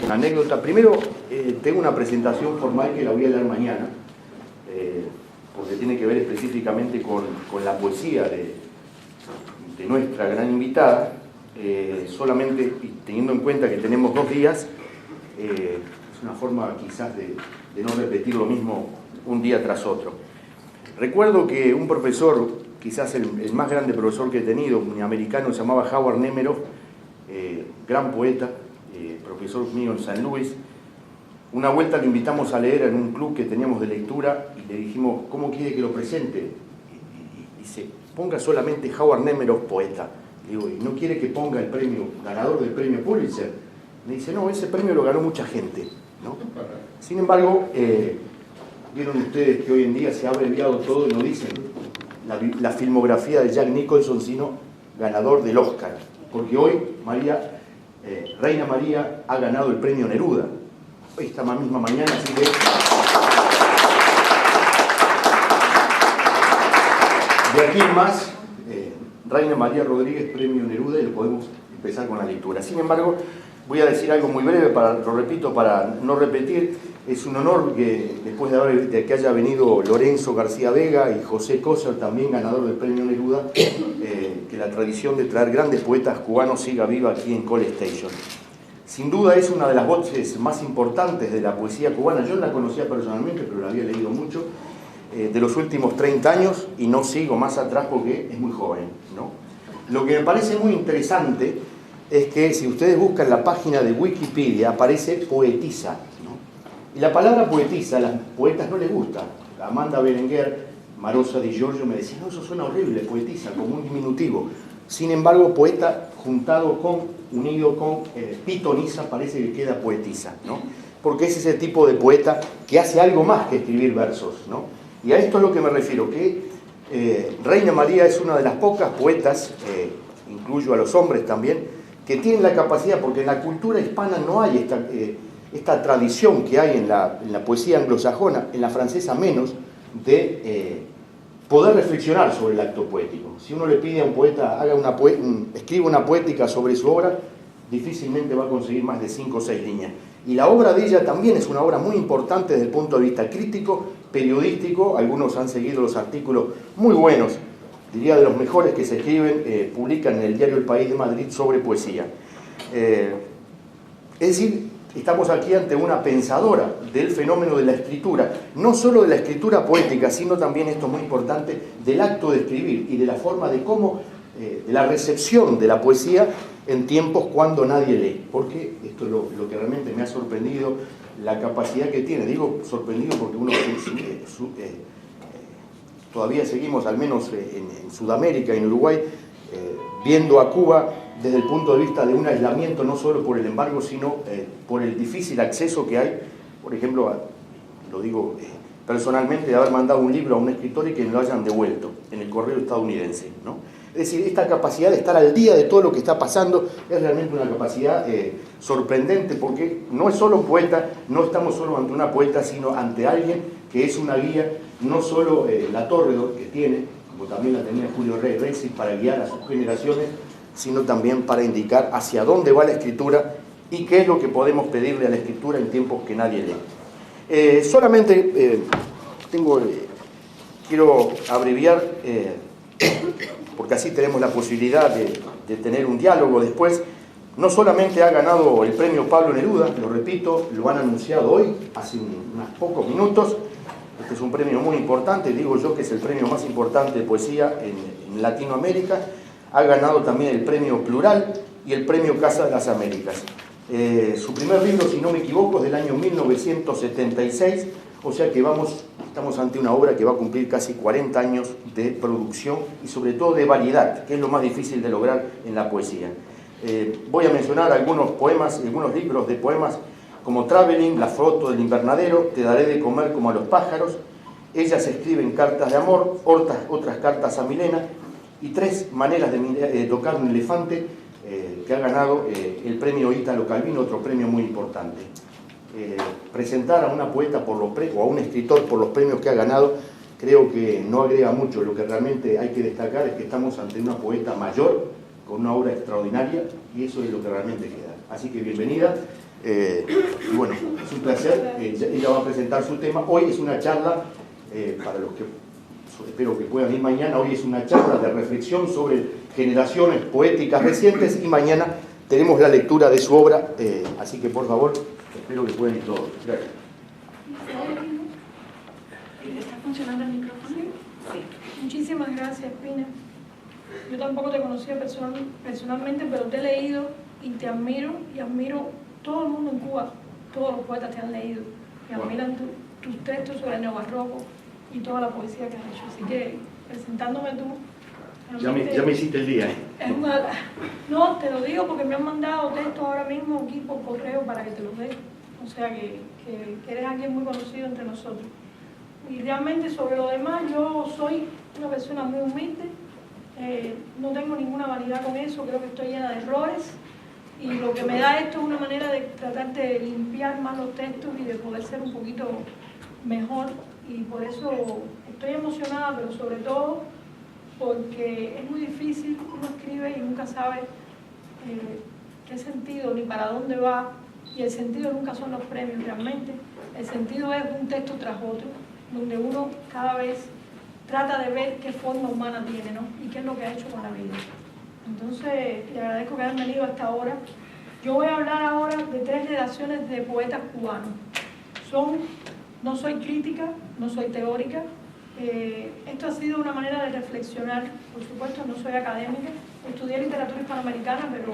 Una anécdota. Primero, tengo una presentación formal que la voy a leer mañana, porque tiene que ver específicamente con la poesía de nuestra gran invitada. Solamente teniendo en cuenta que tenemos 2 días, es una forma quizás de no repetir lo mismo un día tras otro. Recuerdo que un profesor, quizás el más grande profesor que he tenido, un americano, se llamaba Howard Nemeroff, gran poeta, profesor mío en San Luis. Una vuelta lo invitamos a leer en un club que teníamos de lectura y le dijimos, ¿cómo quiere que lo presente? Y dice, ponga solamente Howard Nemeroff, poeta. Le digo, ¿y no quiere que ponga el premio, ganador del premio Pulitzer? Me dice, no, ese premio lo ganó mucha gente, ¿no? Sin embargo, vieron ustedes que hoy en día se ha abreviado todo y no dicen la filmografía de Jack Nicholson, sino ganador del Oscar. Porque hoy Reina María ha ganado el premio Neruda. Esta misma mañana, así que... De aquí en más, Reina María Rodríguez, premio Neruda, y lo podemos empezar con la lectura. Sin embargo, voy a decir algo muy breve, lo repito, para no repetir. Es un honor que después de que haya venido Lorenzo García Vega y José Cózar, también ganador del premio Neruda, que la tradición de traer grandes poetas cubanos siga viva aquí en Call Station. Sin duda es una de las voces más importantes de la poesía cubana. Yo no la conocía personalmente, pero la había leído mucho, de los últimos 30 años, y no sigo más atrás porque es muy joven, ¿no? Lo que me parece muy interesante es que si ustedes buscan la página de Wikipedia, aparece poetisa, ¿no? Y la palabra poetisa a las poetas no les gusta. Amanda Berenguer, Marosa Di Giorgio me decía, no, eso suena horrible, poetisa, como un diminutivo. Sin embargo, poeta unido con pitonisa, parece que queda poetisa, ¿no? Porque es ese tipo de poeta que hace algo más que escribir versos, ¿no? Y a esto es lo que me refiero, que Reina María es una de las pocas poetas, incluyo a los hombres también, que tienen la capacidad, porque en la cultura hispana no hay esta tradición que hay en la poesía anglosajona, en la francesa menos, de poder reflexionar sobre el acto poético. Si uno le pide a un poeta, escriba una poética sobre su obra, difícilmente va a conseguir más de 5 o 6 líneas. Y la obra de ella también es una obra muy importante desde el punto de vista crítico, periodístico. Algunos han seguido los artículos muy buenos, diría de los mejores que se escriben, publican en el diario El País de Madrid sobre poesía. Es decir, estamos aquí ante una pensadora del fenómeno de la escritura, no solo de la escritura poética, sino también, esto es muy importante, del acto de escribir y de la forma de cómo, de la recepción de la poesía en tiempos cuando nadie lee. Porque esto es lo que realmente me ha sorprendido, la capacidad que tiene. Digo sorprendido porque uno todavía seguimos, al menos en Sudamérica y en Uruguay, viendo a Cuba desde el punto de vista de un aislamiento, no solo por el embargo, sino por el difícil acceso que hay, por ejemplo, lo digo personalmente, de haber mandado un libro a un escritor y que me lo hayan devuelto en el correo estadounidense, ¿no? Es decir, esta capacidad de estar al día de todo lo que está pasando es realmente una capacidad sorprendente, porque no es solo un poeta, no estamos solo ante una poeta, sino ante alguien que es una guía, no solo la torre que tiene, como también la tenía Julio Rexi, para guiar a sus generaciones, sino también para indicar hacia dónde va la escritura y qué es lo que podemos pedirle a la escritura en tiempos que nadie lee. Quiero abreviar, porque así tenemos la posibilidad de tener un diálogo después. No solamente ha ganado el premio Pablo Neruda, lo repito, lo han anunciado hoy, hace unos pocos minutos. Este es un premio muy importante, digo yo que es el premio más importante de poesía en Latinoamérica. Ha ganado también el premio Plural y el premio Casa de las Américas. Su primer libro, si no me equivoco, es del año 1976, o sea que estamos ante una obra que va a cumplir casi 40 años de producción y sobre todo de variedad, que es lo más difícil de lograr en la poesía. Voy a mencionar algunos poemas, algunos libros de poemas como Traveling, La foto del invernadero, Te daré de comer como a los pájaros, Ellas escriben cartas de amor, otras cartas a Milena, y 3 maneras de tocar un elefante, que ha ganado el premio Ítalo Calvino, otro premio muy importante. Presentar a una poeta o a un escritor por los premios que ha ganado, creo que no agrega mucho. Lo que realmente hay que destacar es que estamos ante una poeta mayor, con una obra extraordinaria, y eso es lo que realmente queda. Así que bienvenida. Y bueno, es un placer. Ella va a presentar su tema. Hoy es una charla, para los que espero que puedan ir mañana, hoy es una charla de reflexión sobre generaciones poéticas recientes y mañana tenemos la lectura de su obra, así que por favor, espero que puedan ir todos. Gracias. ¿Está funcionando el micrófono? Sí. Muchísimas gracias, Pina. Yo tampoco te conocía personalmente, pero te he leído y te admiro y admiro todo el mundo en Cuba. Todos los poetas te han leído y admiran tus textos sobre el neobarroco y toda la poesía que has hecho. Así que, presentándome tú... Ya me hiciste el día. No, te lo digo porque me han mandado textos ahora mismo aquí por correo para que te los dé. O sea que eres alguien muy conocido entre nosotros. Y realmente sobre lo demás, yo soy una persona muy humilde, no tengo ninguna vanidad con eso, creo que estoy llena de errores y lo que me da esto es una manera de tratar de limpiar más los textos y de poder ser un poquito mejor, y por eso estoy emocionada, pero sobre todo porque es muy difícil, uno escribe y nunca sabe qué sentido ni para dónde va, y el sentido nunca son los premios realmente, el sentido es un texto tras otro, donde uno cada vez trata de ver qué forma humana tiene, ¿no? Y qué es lo que ha hecho con la vida. Entonces, le agradezco que hayan venido hasta ahora. Yo voy a hablar ahora de 3 generaciones de poetas cubanos. No soy crítica, no soy teórica. Esto ha sido una manera de reflexionar. Por supuesto, no soy académica. Estudié literatura hispanoamericana, pero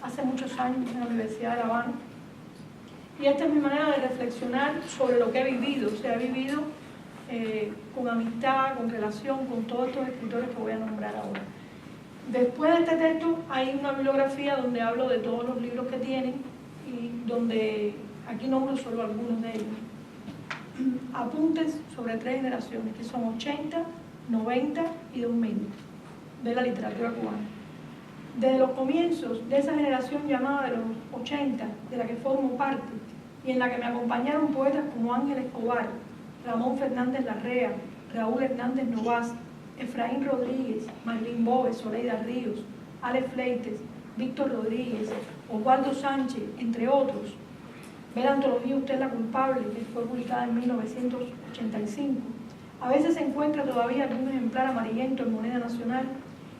hace muchos años en la Universidad de La Habana. Y esta es mi manera de reflexionar sobre lo que he vivido. O sea, he vivido con amistad, con relación, con todos estos escritores que voy a nombrar ahora. Después de este texto hay una bibliografía donde hablo de todos los libros que tienen y donde aquí nombro solo algunos de ellos. Apuntes sobre 3 generaciones, que son 80, 90 y 2000, de la literatura cubana. Desde los comienzos de esa generación llamada de los 80, de la que formo parte, y en la que me acompañaron poetas como Ángel Escobar, Ramón Fernández Larrea, Raúl Hernández Novas, Efraín Rodríguez, Marlín Boves, Soleida Ríos, Alex Fleites, Víctor Rodríguez, Osvaldo Sánchez, entre otros. Ve la antología Usted es la culpable, que fue publicada en 1985. A veces se encuentra todavía algún ejemplar amarillento en moneda nacional,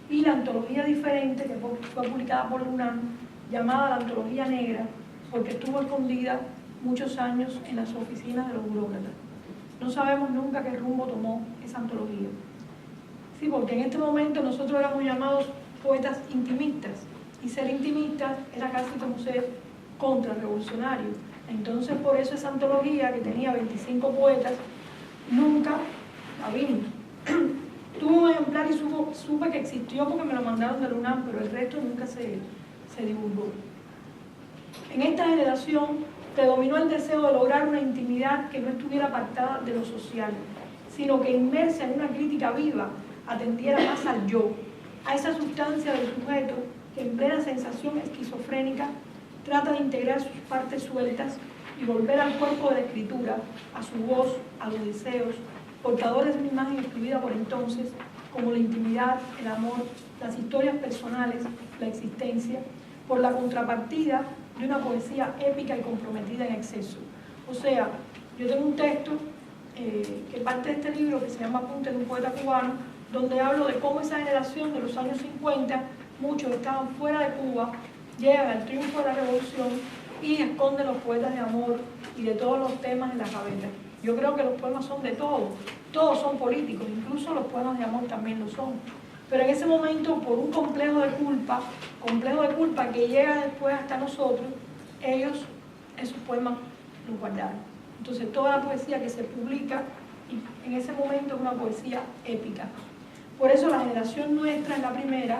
y la antología diferente, que fue publicada por UNAM, llamada la Antología Negra, porque estuvo escondida muchos años en las oficinas de los burócratas. No sabemos nunca qué rumbo tomó esa antología. Sí, porque en este momento nosotros éramos llamados poetas intimistas, y ser intimista era casi como ser contrarrevolucionario. Entonces, por eso esa antología, que tenía 25 poetas, nunca la vimos. Tuve un ejemplar y supe que existió porque me lo mandaron de la UNAM, pero el resto nunca se divulgó. En esta generación predominó el deseo de lograr una intimidad que no estuviera apartada de lo social, sino que inmersa en una crítica viva atendiera más al yo, a esa sustancia del sujeto que en plena sensación esquizofrénica trata de integrar sus partes sueltas y volver al cuerpo de la escritura, a su voz, a los deseos, portadores de una imagen escribida por entonces, como la intimidad, el amor, las historias personales, la existencia, por la contrapartida de una poesía épica y comprometida en exceso. O sea, yo tengo un texto que parte de este libro, que se llama Apuntes de un poeta cubano, donde hablo de cómo esa generación de los años 50, muchos estaban fuera de Cuba, llegan al triunfo de la revolución y esconden los poetas de amor y de todos los temas en la cabeza. Yo creo que los poemas son de todo, todos son políticos, incluso los poemas de amor también lo son. Pero en ese momento, por un complejo de culpa que llega después hasta nosotros, ellos esos poemas los guardaron. Entonces toda la poesía que se publica en ese momento es una poesía épica. Por eso la generación nuestra es la primera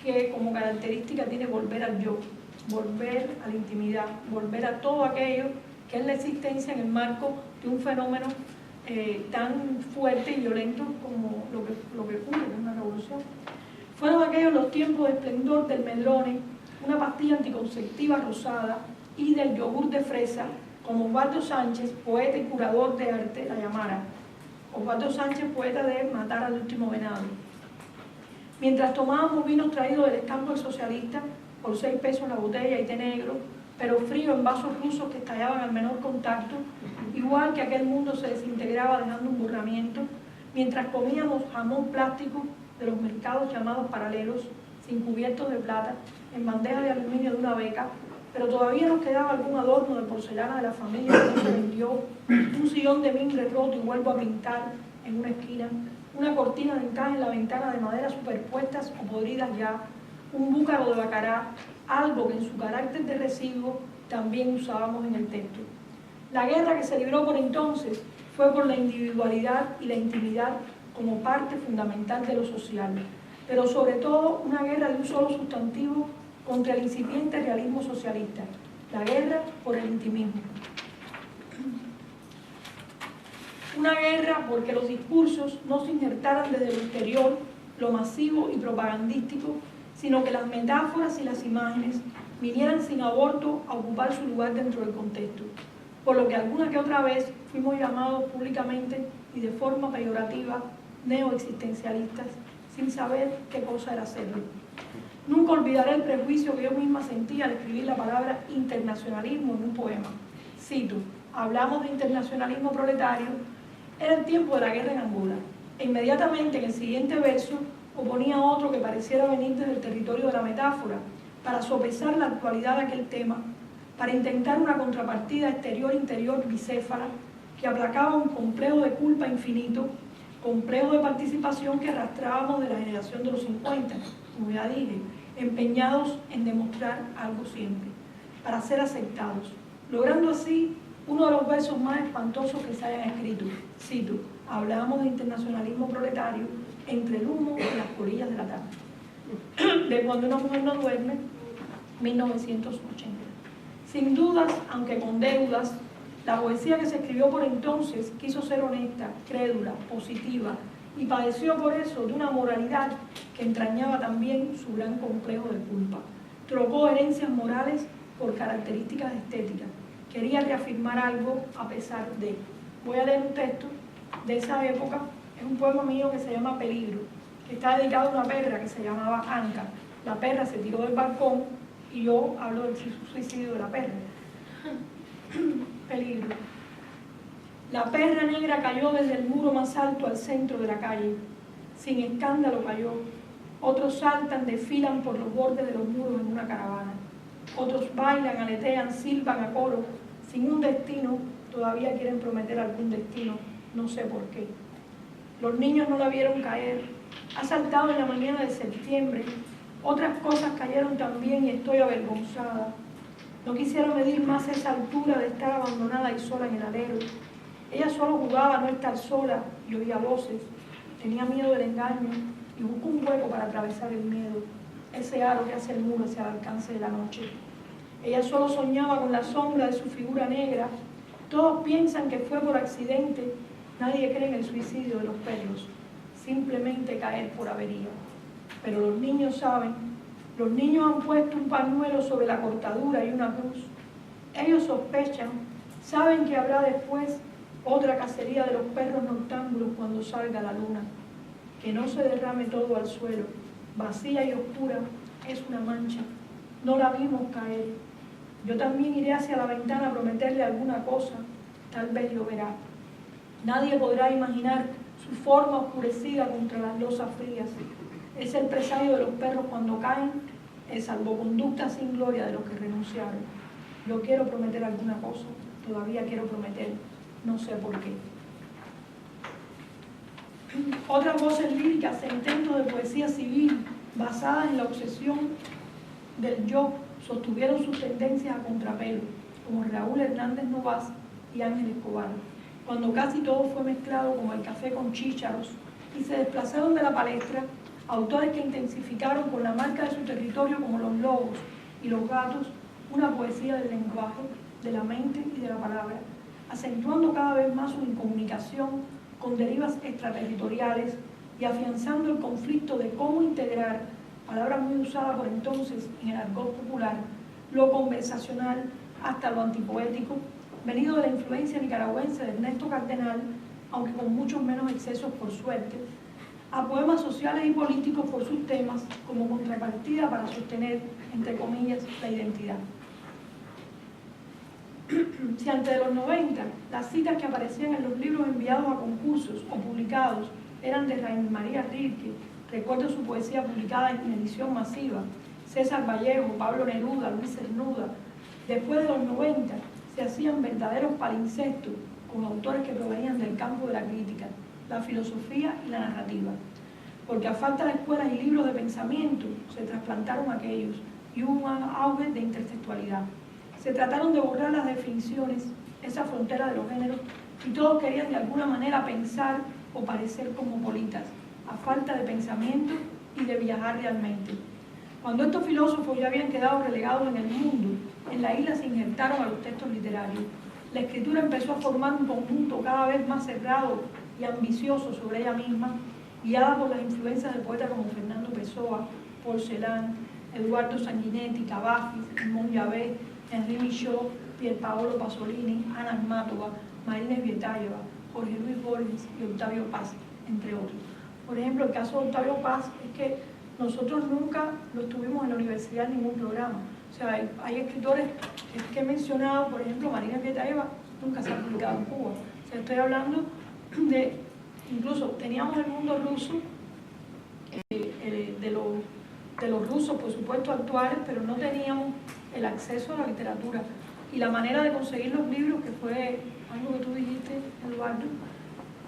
que como característica tiene volver al yo, volver a la intimidad, volver a todo aquello que es la existencia en el marco de un fenómeno tan fuerte y violento como lo que ocurre en una revolución. Fueron aquellos los tiempos de esplendor del Medrone, una pastilla anticonceptiva rosada, y del yogur de fresa, como Osvaldo Sánchez, poeta y curador de arte, la llamara. Osvaldo Sánchez, poeta de Matar al último venado. Mientras tomábamos vinos traídos del escampo del socialista, por 6 pesos la botella y té negro, pero frío en vasos rusos que estallaban al menor contacto, igual que aquel mundo se desintegraba dejando un borramiento, mientras comíamos jamón plástico de los mercados llamados paralelos, sin cubiertos de plata, en bandeja de aluminio de una beca, pero todavía nos quedaba algún adorno de porcelana de la familia que no se vendió, un sillón de mimbre roto y vuelvo a pintar en una esquina, una cortina de encaje en la ventana de madera superpuestas o podridas ya, un búcaro de bacará, algo que en su carácter de residuo también usábamos en el texto. La guerra que se libró por entonces fue por la individualidad y la intimidad como parte fundamental de lo social, pero sobre todo una guerra de un solo sustantivo contra el incipiente realismo socialista, la guerra por el intimismo. Una guerra porque los discursos no se injertaran desde lo exterior, lo masivo y propagandístico, sino que las metáforas y las imágenes vinieran sin aborto a ocupar su lugar dentro del contexto, por lo que alguna que otra vez fuimos llamados públicamente y de forma peyorativa neoexistencialistas, sin saber qué cosa era hacerlo. Nunca olvidaré el prejuicio que yo misma sentía al escribir la palabra internacionalismo en un poema. Cito: hablamos de internacionalismo proletario, era el tiempo de la guerra en Angola, e inmediatamente en el siguiente verso oponía otro que pareciera venir desde el territorio de la metáfora, para sopesar la actualidad de aquel tema, para intentar una contrapartida exterior-interior bicéfala que aplacaba un complejo de culpa infinito, complejo de participación que arrastrábamos de la generación de los 50, como ya dije, empeñados en demostrar algo siempre, para ser aceptados, logrando así uno de los versos más espantosos que se hayan escrito. Cito: hablamos de internacionalismo proletario entre el humo y las colillas de la tarde. De Cuando una mujer no duerme, 1980. Sin dudas, aunque con deudas, la poesía que se escribió por entonces quiso ser honesta, crédula, positiva, y padeció por eso de una moralidad que entrañaba también su gran complejo de culpa. Trocó herencias morales por características estéticas. Quería reafirmar algo a pesar de. Voy a leer un texto de esa época. Es un poema mío que se llama Peligro, que está dedicado a una perra que se llamaba Anca. La perra se tiró del balcón y yo hablo del suicidio de la perra. Peligro. La perra negra cayó desde el muro más alto al centro de la calle. Sin escándalo cayó. Otros saltan, desfilan por los bordes de los muros en una caravana. Otros bailan, aletean, silban a coro. Sin un destino, todavía quieren prometer algún destino. No sé por qué. Los niños no la vieron caer. Ha saltado en la mañana de septiembre. Otras cosas cayeron también y estoy avergonzada. No quisiera medir más esa altura de estar abandonada y sola en el alero. Ella solo jugaba a no estar sola y oía voces. Tenía miedo del engaño y buscó un hueco para atravesar el miedo, ese aro que hace el muro hacia el alcance de la noche. Ella solo soñaba con la sombra de su figura negra. Todos piensan que fue por accidente. Nadie cree en el suicidio de los perros, simplemente caer por avería. Pero los niños saben, los niños han puesto un pañuelo sobre la cortadura y una cruz. Ellos sospechan, saben que habrá después otra cacería de los perros noctámbulos cuando salga la luna. Que no se derrame todo al suelo, vacía y oscura, es una mancha. No la vimos caer. Yo también iré hacia la ventana a prometerle alguna cosa, tal vez lloverá. Nadie podrá imaginar su forma oscurecida contra las losas frías. Es el presagio de los perros cuando caen, el salvoconducta sin gloria de los que renunciaron. Yo quiero prometer alguna cosa, todavía quiero prometer, no sé por qué. Otras voces líricas e intentos de poesía civil basadas en la obsesión del yo sostuvieron sus tendencias a contrapelo, como Raúl Hernández Novas y Ángel Escobar, cuando casi todo fue mezclado como el café con chícharos y se desplazaron de la palestra autores que intensificaron con la marca de su territorio como los lobos y los gatos una poesía del lenguaje, de la mente y de la palabra, acentuando cada vez más su incomunicación con derivas extraterritoriales y afianzando el conflicto de cómo integrar, palabra muy usada por entonces en el argot popular, lo conversacional hasta lo antipoético, venido de la influencia nicaragüense de Ernesto Cardenal, aunque con muchos menos excesos por suerte, a poemas sociales y políticos por sus temas como contrapartida para sostener, entre comillas, la identidad. Si antes de los 90 las citas que aparecían en los libros enviados a concursos o publicados eran de Rainer María Rilke, recuerdo su poesía publicada en edición masiva, César Vallejo, Pablo Neruda, Luis Cernuda, después de los 90 se hacían verdaderos palimpsestos con autores que provenían del campo de la crítica, la filosofía y la narrativa. Porque a falta de escuelas y libros de pensamiento se trasplantaron aquellos y hubo un auge de intertextualidad. Se trataron de borrar las definiciones, esa frontera de los géneros, y todos querían de alguna manera pensar o parecer cosmopolitas, a falta de pensamiento y de viajar realmente. Cuando estos filósofos ya habían quedado relegados en el mundo, en la isla se injertaron a los textos literarios. La escritura empezó a formar un conjunto cada vez más cerrado y ambicioso sobre ella misma, guiada por las influencias de poetas como Fernando Pessoa, Paul Celan, Eduardo Sanguinetti, Cavafis, Simón Llavé, Henri Michaud, Pierpaolo Pasolini, Ana Akhmatova, Marina Tsvetaeva, Jorge Luis Borges y Octavio Paz, entre otros. Por ejemplo, el caso de Octavio Paz es que nosotros nunca lo tuvimos en la universidad en ningún programa. O sea, hay escritores que he mencionado, por ejemplo, Marina Tsvetaeva nunca se ha publicado en Cuba. O sea, estoy hablando de, incluso teníamos el mundo ruso, de los rusos, por supuesto, actuales, pero no teníamos el acceso a la literatura. Y la manera de conseguir los libros, que fue algo que tú dijiste, Eduardo,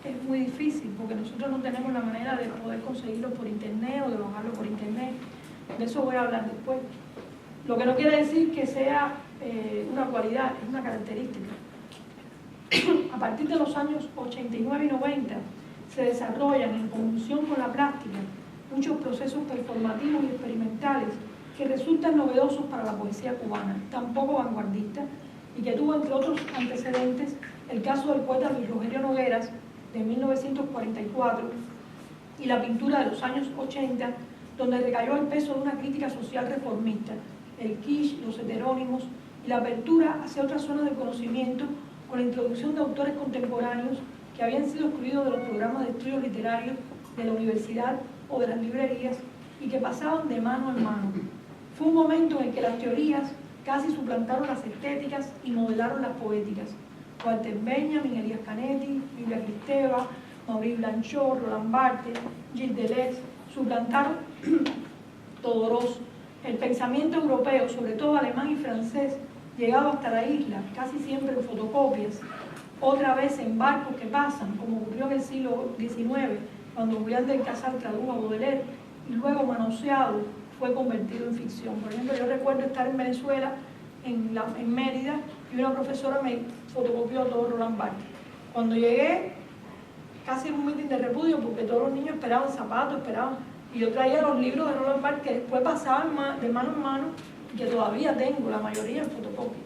es muy difícil, porque nosotros no tenemos la manera de poder conseguirlos por internet o de bajarlos por internet. De eso voy a hablar después. Lo que no quiere decir que sea una cualidad, es una característica. A partir de los años 89 y 90 se desarrollan en conjunción con la práctica muchos procesos performativos y experimentales que resultan novedosos para la poesía cubana, tan poco vanguardista, y que tuvo entre otros antecedentes el caso del poeta Luis Rogelio Nogueras de 1944 y la pintura de los años 80, donde recayó el peso de una crítica social reformista, el kitsch, los heterónimos y la apertura hacia otras zonas de conocimiento con la introducción de autores contemporáneos que habían sido excluidos de los programas de estudios literarios de la universidad o de las librerías y que pasaban de mano en mano. Fue un momento en el que las teorías casi suplantaron las estéticas y modelaron las poéticas. Walter Benjamin, Elías Canetti, Biblia Kristeva, Maurice Blanchot, Roland Barthes, Gilles Deleuze suplantaron Todoros. El pensamiento europeo, sobre todo alemán y francés, llegado hasta la isla, casi siempre en fotocopias, otra vez en barcos que pasan, como ocurrió en el siglo XIX, cuando Julián del Casal tradujo a Baudelaire, y luego manoseado, fue convertido en ficción. Por ejemplo, yo recuerdo estar en Venezuela, en Mérida, y una profesora me fotocopió todo Roland Barthes. Cuando llegué, casi en un mitin de repudio, porque todos los niños esperaban zapatos, y yo traía los libros de Roland Barthes que después pasaban de mano en mano, y que todavía tengo, la mayoría en fotocopia.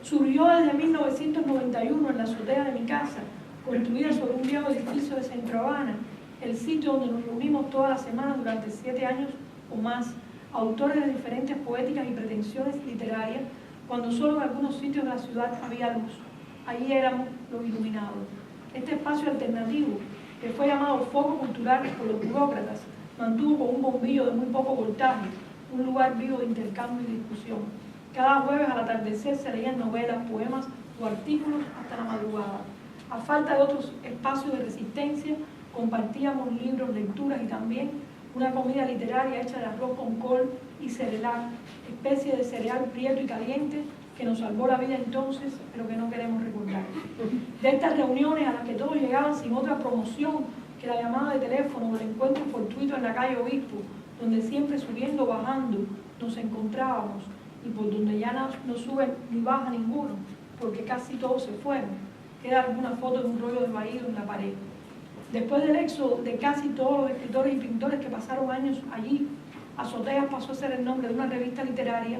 Surgió desde 1991 en la azotea de mi casa, construida sobre un viejo edificio de Centro Habana, el sitio donde nos reunimos todas las semanas durante 7 años o más, autores de diferentes poéticas y pretensiones literarias, cuando solo en algunos sitios de la ciudad había luz. Allí éramos los iluminados. Este espacio alternativo, que fue llamado foco cultural por los burócratas, mantuvo con un bombillo de muy poco voltaje un lugar vivo de intercambio y discusión. Cada jueves al atardecer se leían novelas, poemas o artículos hasta la madrugada. A falta de otros espacios de resistencia, compartíamos libros, lecturas y también una comida literaria hecha de arroz con col y cerelac, especie de cereal prieto y caliente que nos salvó la vida entonces, pero que no queremos recordar. De estas reuniones a las que todos llegaban sin otra promoción que la llamada de teléfono o el encuentro fortuito en la calle Obispo, donde siempre subiendo o bajando nos encontrábamos y por donde ya no sube ni baja ninguno, porque casi todos se fueron. Queda alguna foto de un rollo de vaído en la pared. Después del éxodo de casi todos los escritores y pintores que pasaron años allí, Azoteas pasó a ser el nombre de una revista literaria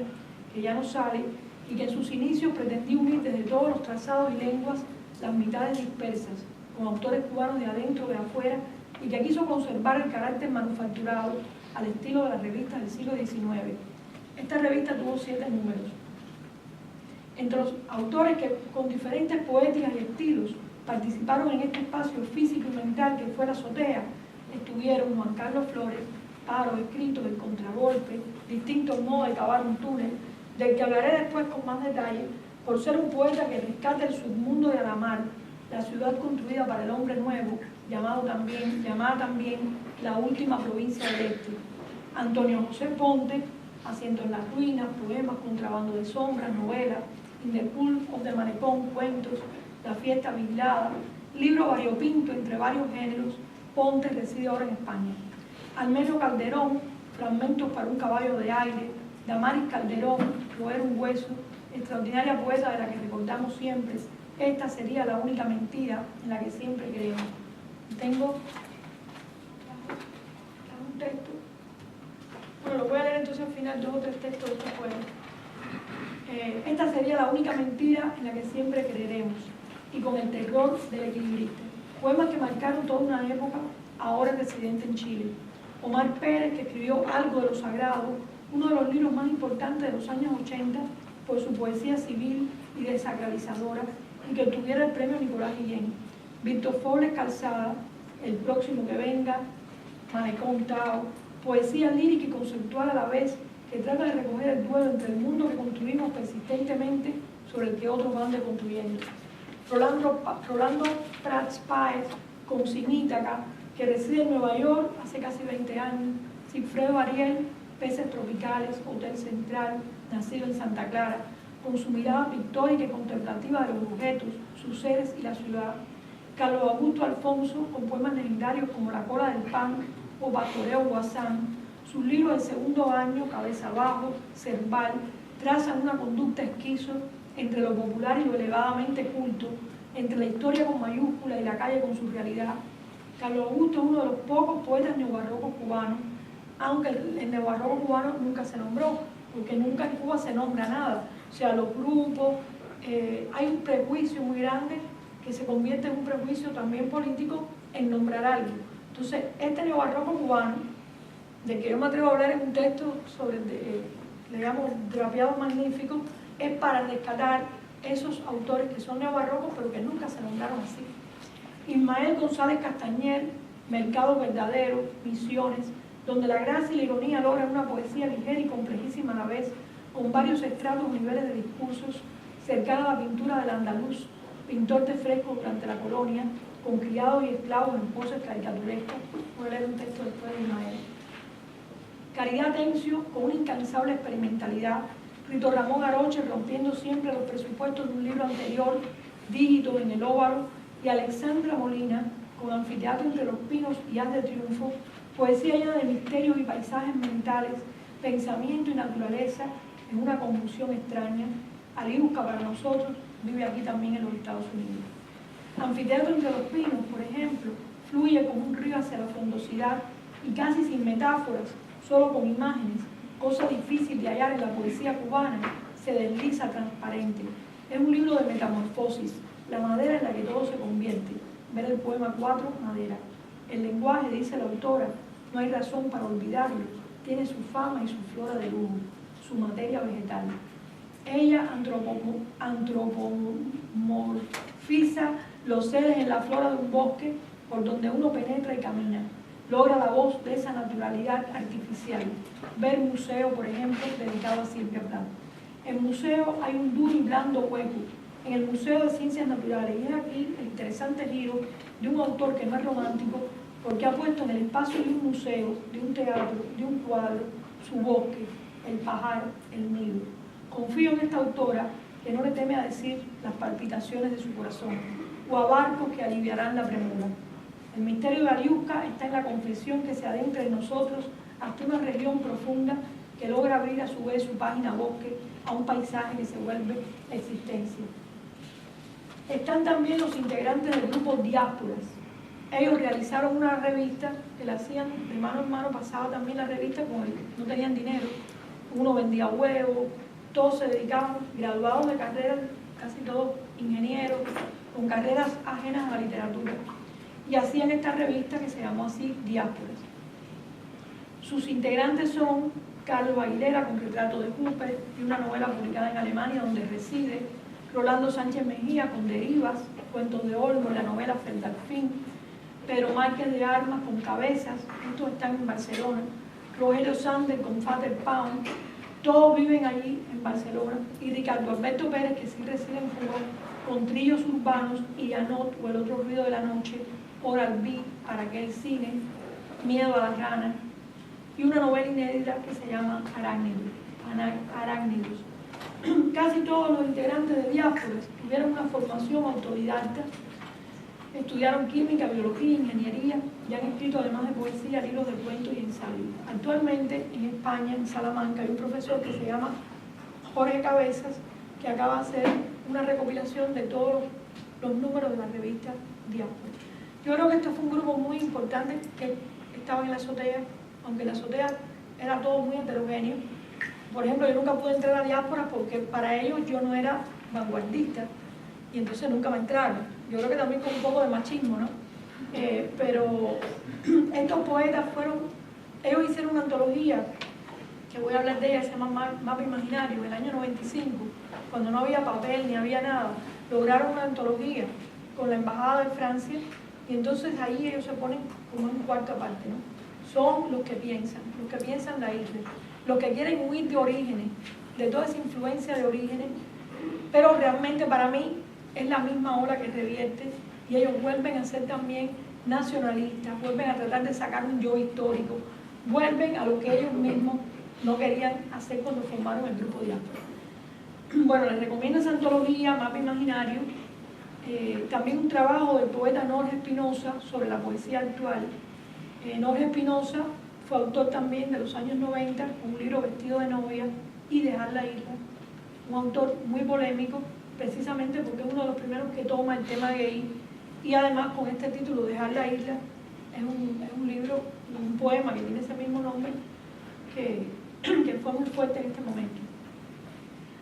que ya no sale y que en sus inicios pretendía unir desde todos los trazados y lenguas las mitades dispersas, con autores cubanos de adentro, de afuera, y que quiso conservar el carácter manufacturado al estilo de las revistas del siglo XIX. Esta revista tuvo 7 números. Entre los autores que con diferentes poéticas y estilos participaron en este espacio físico y mental que fue la azotea, estuvieron Juan Carlos Flores, Paros escritos, El contragolpe, distintos modos de cavar un túnel, del que hablaré después con más detalle, por ser un poeta que rescata el submundo de Alamar, la ciudad construida para el hombre nuevo, llamada también la última provincia del este. Antonio José Ponte, Asiento en las ruinas, poemas, Contrabando de sombras, novelas, In the Pool of the Malecón, cuentos, La fiesta vigilada, libro variopinto entre varios géneros. Ponte reside ahora en España. Almerio Calderón, Fragmentos para un caballo de aire, Damaris Calderón, Roer un hueso, extraordinaria poeta de la que recordamos siempre. Esta sería la única mentira en la que siempre creemos. Tengo un texto. Bueno, lo voy a leer entonces al final, 2 o 3 textos de este poema. Esta sería la única mentira en la que siempre creeremos, y con el terror del equilibrista. Poemas que marcaron toda una época, ahora residente en Chile. Omar Pérez, que escribió Algo de lo Sagrado, uno de los libros más importantes de los años 80 por su poesía civil y desacralizadora, y que obtuviera el premio Nicolás Guillén. Víctor Foles Calzada, El próximo que venga, Malecón Tao, poesía lírica y conceptual a la vez, que trata de recoger el duelo entre el mundo que construimos persistentemente sobre el que otros van deconstruyendo. Rolando Prats Páez, con Simítaca, que reside en Nueva York hace casi 20 años. Sigfredo Ariel, Peces Tropicales, Hotel Central, nacido en Santa Clara, con su mirada pictórica y contemplativa de los objetos, sus seres y la ciudad. Carlos Augusto Alfonso, con poemas legendarios como La cola del pan o Pastoreo Guasán. Sus libros del segundo año, Cabeza abajo, Cerval, trazan una conducta esquizo entre lo popular y lo elevadamente culto, entre la historia con mayúscula y la calle con su realidad. Carlos Augusto es uno de los pocos poetas neobarrocos cubanos, aunque el neobarroco cubano nunca se nombró, porque nunca en Cuba se nombra nada. O sea, los grupos, hay un prejuicio muy grande que se convierte en un prejuicio también político en nombrar algo. Entonces, este neobarroco cubano, del que yo me atrevo a hablar en un texto sobre, le llamo Drapeado Magnífico, es para rescatar esos autores que son neobarrocos pero que nunca se nombraron así. Ismael González Castañer, Mercado Verdadero, Misiones, donde la gracia y la ironía logran una poesía ligera y complejísima a la vez, con varios estratos o niveles de discursos, cercana a la pintura del andaluz, pintor de frescos durante la colonia, con criados y esclavos en poses caricaturescas. Voy a leer un texto después de Ismael. Caridad Tencio, con una incansable experimentalidad. Rito Ramón Aroche, rompiendo siempre los presupuestos de un libro anterior, Dígitos en el Óvalo. Y Alexandra Molina, con Anfiteatro entre los pinos y Haz de Triunfo, poesía llena de misterios y paisajes mentales, pensamiento y naturaleza en una confusión extraña. Aliusca, para nosotros, vive aquí también en los Estados Unidos. Anfiteatro entre los pinos, por ejemplo, fluye como un río hacia la frondosidad y casi sin metáforas, solo con imágenes, cosa difícil de hallar en la poesía cubana, se desliza transparente. Es un libro de metamorfosis, la madera en la que todo se convierte. Ver el poema 4, Madera. El lenguaje, dice la autora, no hay razón para olvidarlo, tiene su fama y su flora de lujo, su materia vegetal. Ella antropomorfiza los seres en la flora de un bosque por donde uno penetra y camina. Logra la voz de esa naturalidad artificial. Ver Museo, por ejemplo, dedicado a Silvia Plath. En Museo hay un duro y blando hueco. En el Museo de Ciencias Naturales. Y es aquí el interesante giro de un autor que no es romántico, porque ha puesto en el espacio de un museo, de un teatro, de un cuadro, su bosque, el pajar, el nido. Confío en esta autora, que no le teme a decir las palpitaciones de su corazón, o a barcos que aliviarán la premura. El misterio de Aliusca está en la confesión que se adentra en nosotros hasta una región profunda que logra abrir a su vez su página bosque a un paisaje que se vuelve existencia. Están también los integrantes del grupo Diásporas. Ellos realizaron una revista que la hacían de mano en mano, pasaba también la revista con el que no tenían dinero. Uno vendía huevos, todos se dedicaban, graduados de carreras, casi todos ingenieros, con carreras ajenas a la literatura. Y hacían esta revista que se llamó así, Diásporas. Sus integrantes son Carlos Aguilera, con Retrato de Cooper, y una novela publicada en Alemania donde reside, Rolando Sánchez Mejía, con Derivas, Cuentos de Olmo, la novela Frente al Fin, Pedro Márquez de Armas, con Cabezas, estos están en Barcelona, Rogelio Sander, con Father Pound, Todos viven allí en Barcelona, y Ricardo Alberto Pérez, que sí reside en Cuba, con Trillos Urbanos y Janot o El Otro Ruido de la Noche, Oral B, Para qué el cine, Miedo a las ranas, y una novela inédita que se llama Arácnidos. Casi todos los integrantes de Diásporas tuvieron una formación autodidacta, estudiaron química, biología, ingeniería y han escrito además de poesía, libros de cuentos y ensayos. Actualmente en España, en Salamanca, hay un profesor que se llama Jorge Cabezas, que acaba de hacer una recopilación de todos los números de la revista Diáspora. Yo creo que este fue un grupo muy importante que estaba en la azotea, aunque la azotea era todo muy heterogéneo. Por ejemplo, yo nunca pude entrar a Diáspora porque para ellos yo no era vanguardista y entonces nunca me entraron. Yo creo que también con un poco de machismo, ¿no? Pero estos poetas ellos hicieron una antología, que voy a hablar de ella, se llama Mapa Imaginario, en el año 95, cuando no había papel ni había nada, lograron una antología con la Embajada de Francia y entonces ahí ellos se ponen como en cuarta parte, ¿no? Son los que piensan la isla, los que quieren huir de orígenes, de toda esa influencia de orígenes, pero realmente para mí es la misma ola que revierte y ellos vuelven a ser también nacionalistas, vuelven a tratar de sacar un yo histórico, vuelven a lo que ellos mismos no querían hacer cuando formaron el grupo Diáspora. Bueno, les recomiendo esa antología, Mapa Imaginario, también un trabajo del poeta Norge Espinosa sobre la poesía actual. Norge Espinosa fue autor también de los años 90, un libro Vestido de novia y Dejar la isla, un autor muy polémico, precisamente porque es uno de los primeros que toma el tema gay, y además con este título, Dejar la isla, es un libro, un poema que tiene ese mismo nombre, que fue muy fuerte en este momento.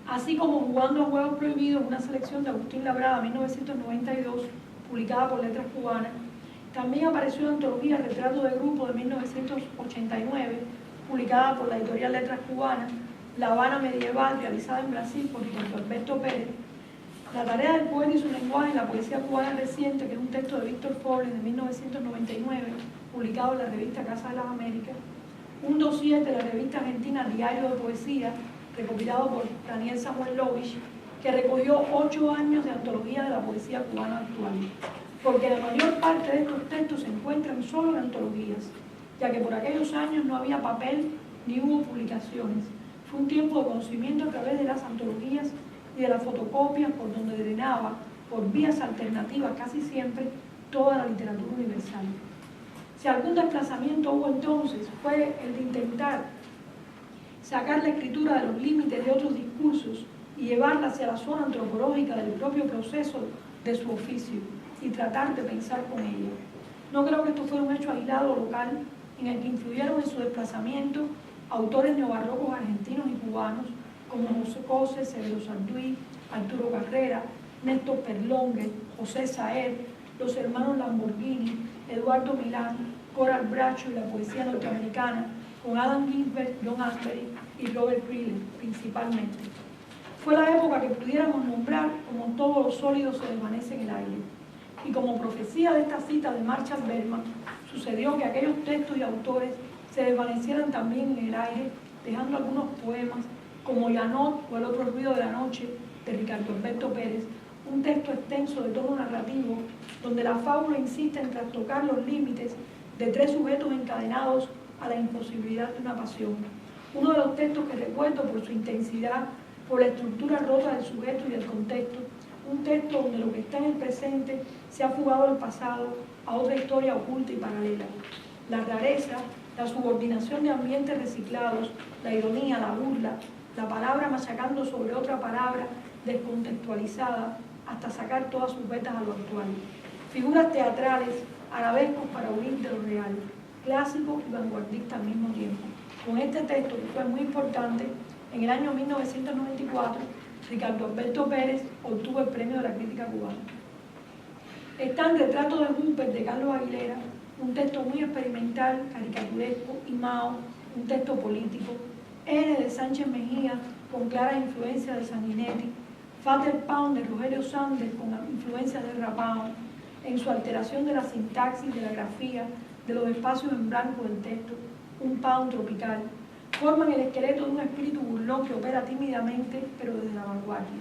Así como Jugando a Juegos Prohibidos, una selección de Agustín Labrada, 1992, publicada por Letras Cubanas. También apareció la antología Retrato de Grupo de 1989, publicada por la editorial Letras Cubanas, La Habana Medieval, realizada en Brasil por Ricardo Alberto Pérez. La tarea del poeta y su lenguaje en la poesía cubana reciente, que es un texto de Víctor Forles de 1999, publicado en la revista Casa de las Américas. Un dossier de la revista argentina Diario de Poesía, recopilado por Daniel Samuel Lovich, que recogió 8 años de antología de la poesía cubana actual. Porque la mayor parte de estos textos se encuentran solo en antologías, ya que por aquellos años no había papel ni hubo publicaciones. Fue un tiempo de conocimiento a través de las antologías y de las fotocopias, por donde drenaba, por vías alternativas casi siempre, toda la literatura universal. Si algún desplazamiento hubo entonces, fue el de intentar sacar la escritura de los límites de otros discursos y llevarla hacia la zona antropológica del propio proceso de su oficio y tratar de pensar con ella. No creo que esto fuera un hecho aislado local en el que influyeron en su desplazamiento autores neobarrocos argentinos y cubanos como José Cose, Severo Sarduy, Arturo Carrera, Néstor Perlongue, José Saer, los hermanos Lamborghini, Eduardo Milán, Coral Bracho y la poesía norteamericana, con Adam Ginsberg, John Asbury y Robert Greeley principalmente. Fue la época que pudiéramos nombrar como todo lo sólido se desvanece en el aire. Y como profecía de esta cita de Marshall Bergman, sucedió que aquellos textos y autores se desvanecieran también en el aire, dejando algunos poemas como Janot o El Otro Ruido de la Noche, de Ricardo Alberto Pérez, un texto extenso de tono narrativo, donde la fábula insiste en trastocar los límites de 3 sujetos encadenados a la imposibilidad de una pasión. Uno de los textos que recuerdo por su intensidad, por la estructura rota del sujeto y del contexto, un texto donde lo que está en el presente se ha fugado al pasado, a otra historia oculta y paralela. La rareza, la subordinación de ambientes reciclados, la ironía, la burla, la palabra machacando sobre otra palabra descontextualizada hasta sacar todas sus vetas a lo actual. Figuras teatrales, arabescos para huir de lo real, clásico y vanguardista al mismo tiempo. Con este texto, que fue muy importante, en el año 1994, Ricardo Alberto Pérez obtuvo el premio de la crítica cubana. Está en Retrato de Rupert de Carlos Aguilera, un texto muy experimental, caricaturesco, y Mao, un texto político, N de Sánchez Mejía, con clara influencia de Sanguinetti, Father Pound de Rogelio Sanders, con influencia de Rapao, en su alteración de la sintaxis, de la grafía, de los espacios en blanco del texto, un Pound tropical, forman el esqueleto de un espíritu burlón que opera tímidamente, pero desde la vanguardia.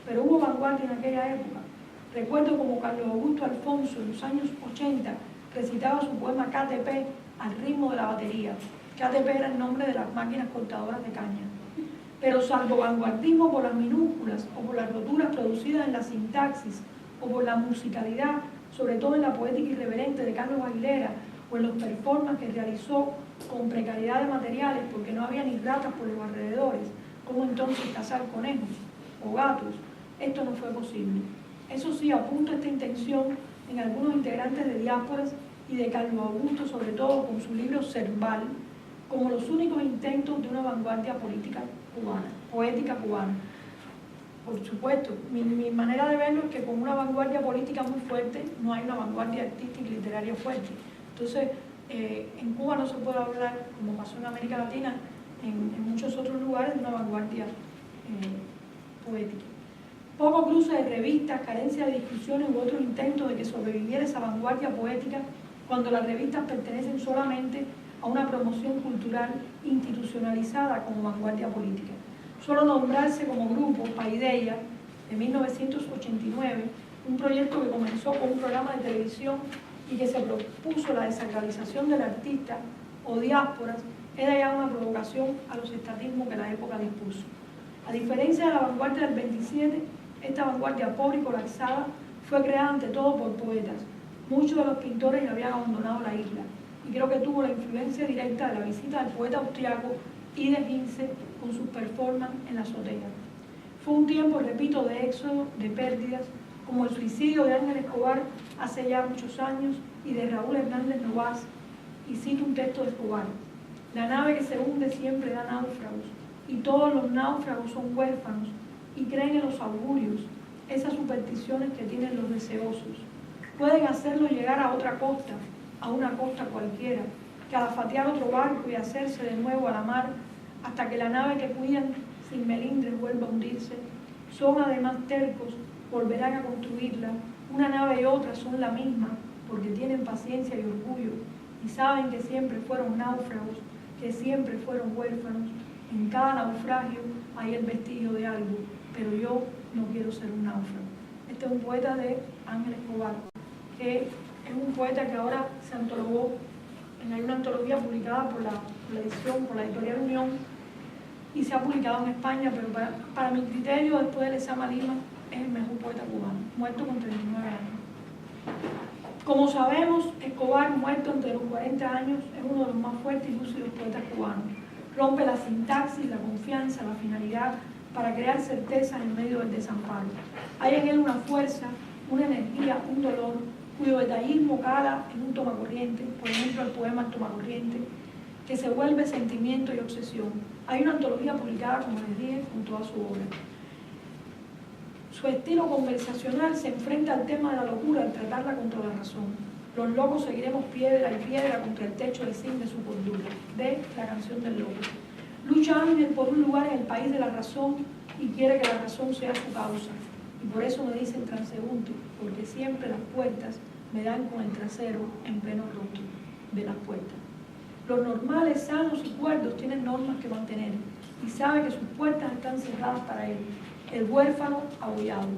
Pero hubo vanguardia en aquella época. Recuerdo como Carlos Augusto Alfonso, en los años 80, recitaba su poema KTP al ritmo de la batería. KTP era el nombre de las máquinas cortadoras de caña. Pero salvo vanguardismo por las minúsculas o por las roturas producidas en la sintaxis o por la musicalidad, sobre todo en la poética irreverente de Carlos Aguilera o en los performances que realizó con precariedad de materiales porque no había ni ratas por los alrededores, como entonces cazar conejos o gatos, esto no fue posible. Eso sí, apunto esta intención en algunos integrantes de Diásporas y de Carlos Augusto, sobre todo con su libro Cerval, como los únicos intentos de una vanguardia política cubana, poética cubana. Por supuesto, mi manera de verlo es que con una vanguardia política muy fuerte no hay una vanguardia artística y literaria fuerte. Entonces, en Cuba no se puede hablar, como pasó en América Latina, en muchos otros lugares, de una vanguardia poética. Poco cruce de revistas, carencia de discusiones u otros intentos de que sobreviviera esa vanguardia poética cuando las revistas pertenecen solamente a una promoción cultural institucionalizada como vanguardia política. Solo nombrarse como grupo Paideia, de 1989, un proyecto que comenzó con un programa de televisión y que se propuso la desacralización del artista o diásporas, era ya una provocación a los estatismos que la época dispuso. A diferencia de la vanguardia del 27, esta vanguardia pobre y colapsada fue creada ante todo por poetas. Muchos de los pintores ya habían abandonado la isla y creo que tuvo la influencia directa de la visita del poeta austriaco Ide Ginze con sus performances en la azotea. Fue un tiempo, repito, de éxodo, de pérdidas, como el suicidio de Ángel Escobar hace ya muchos años y de Raúl Hernández Novas, y cito un texto de Escobar: la nave que se hunde siempre da náufragos, y todos los náufragos son huérfanos, y creen en los augurios, esas supersticiones que tienen los deseosos. Pueden hacerlo llegar a otra costa, a una costa cualquiera, calafatear otro barco y hacerse de nuevo a la mar, hasta que la nave que cuidan sin melindres vuelva a hundirse. Son además tercos, volverán a construirla. Una nave y otra son la misma, porque tienen paciencia y orgullo, y saben que siempre fueron náufragos, que siempre fueron huérfanos. En cada naufragio hay el vestigio de algo, pero yo no quiero ser un náufrago. Este es un poeta de Ángel Escobar, que es un poeta que ahora se antologó en una antología publicada por la editorial Unión, y se ha publicado en España, pero para mi criterio, después de Lezama Lima, es el mejor poeta cubano, muerto con 39 años. Como sabemos, Escobar, muerto entre los 40 años, es uno de los más fuertes y lúcidos poetas cubanos. Rompe la sintaxis, la confianza, la finalidad, para crear certezas en medio del desamparo. Hay en él una fuerza, una energía, un dolor, cuyo detallismo cala en un tomacorriente, por ejemplo el poema El tomacorriente, que se vuelve sentimiento y obsesión. Hay una antología publicada, como les dije, con toda su obra. Su estilo conversacional se enfrenta al tema de la locura al tratarla contra la razón. Los locos seguiremos piedra y piedra contra el techo del zinc de su cordura, de La canción del loco. Lucha Ángel por un lugar en el país de la razón y quiere que la razón sea su causa. Y por eso me dicen transeúnte, porque siempre las puertas me dan con el trasero en pleno rostro de las puertas. Los normales, sanos y cuerdos tienen normas que mantener y sabe que sus puertas están cerradas para él. El huérfano abollado.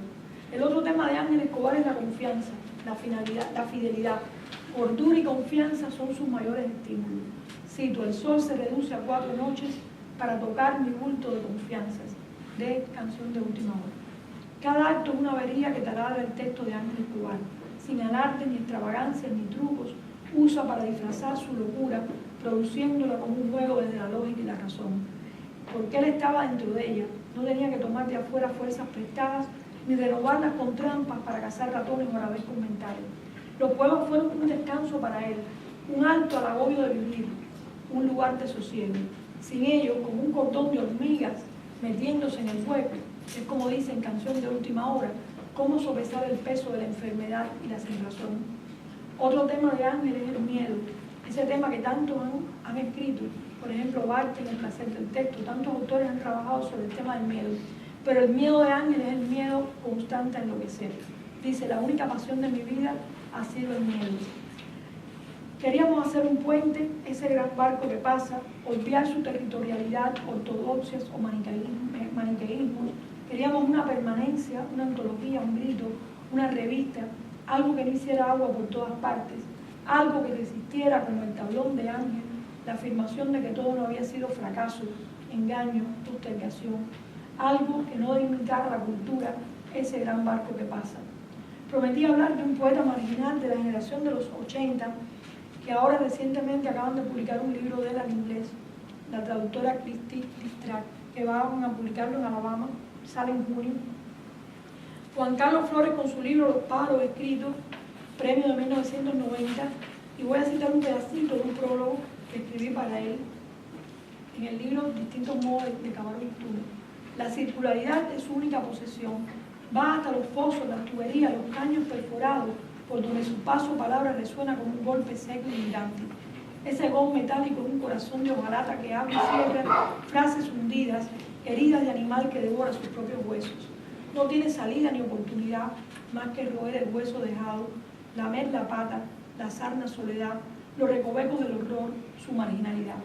El otro tema de Ángel Escobar es la confianza, la fidelidad. Cordura y confianza son sus mayores estímulos. Cito: el sol se reduce a 4 noches para tocar mi bulto de confianzas, de Canción de Última Hora. Cada acto es una avería que taladra el texto de Ángel Escobar. Sin alarde, ni extravagancias, ni trucos, usa para disfrazar su locura, produciéndola como un juego desde la lógica y la razón. Porque él estaba dentro de ella, no tenía que tomar de afuera fuerzas prestadas, ni renovarlas con trampas para cazar ratones o a la vez con mentales. Los poemas fueron un descanso para él, un alto al agobio de vivir, un lugar de sosiego. Sin ellos, como un cordón de hormigas metiéndose en el hueco, es como dice en Canción de Última Hora, cómo sopesar el peso de la enfermedad y la sinrazón. Otro tema de Ángel es el miedo, ese tema que tantos han escrito. Por ejemplo, Barthes en El placer del texto, tantos autores han trabajado sobre el tema del miedo. Pero el miedo de Ángel es el miedo constante a enloquecer. Dice: la única pasión de mi vida ha sido el miedo. Queríamos hacer un puente, ese gran barco que pasa, obviar su territorialidad, ortodoxias o maniqueísmos. Queríamos una permanencia, una antología, un grito, una revista, algo que no hiciera agua por todas partes, algo que resistiera como el tablón de Ángel, la afirmación de que todo no había sido fracaso, engaño, postergación, algo que no delimitara la cultura, ese gran barco que pasa. Prometí hablar de un poeta marginal de la generación de los 80, que ahora recientemente acaban de publicar un libro de él en inglés, la traductora Christy Distrack, que van a publicarlo en Alabama, sale en junio. Juan Carlos Flores con su libro Los pájaros escritos, premio de 1990, y voy a citar un pedacito de un prólogo que escribí para él en el libro Distintos modos de cavar virtudes. La circularidad es su única posesión. Va hasta los pozos, las tuberías, los caños perforados, por donde su paso palabra resuena como un golpe seco y vibrante. Ese gong metálico es un corazón de hojalata que abre y cierra frases hundidas, heridas de animal que devora sus propios huesos. No tiene salida ni oportunidad más que roer el hueso dejado, lamer la pata, la sarna soledad, los recovecos del horror, su marginalidad.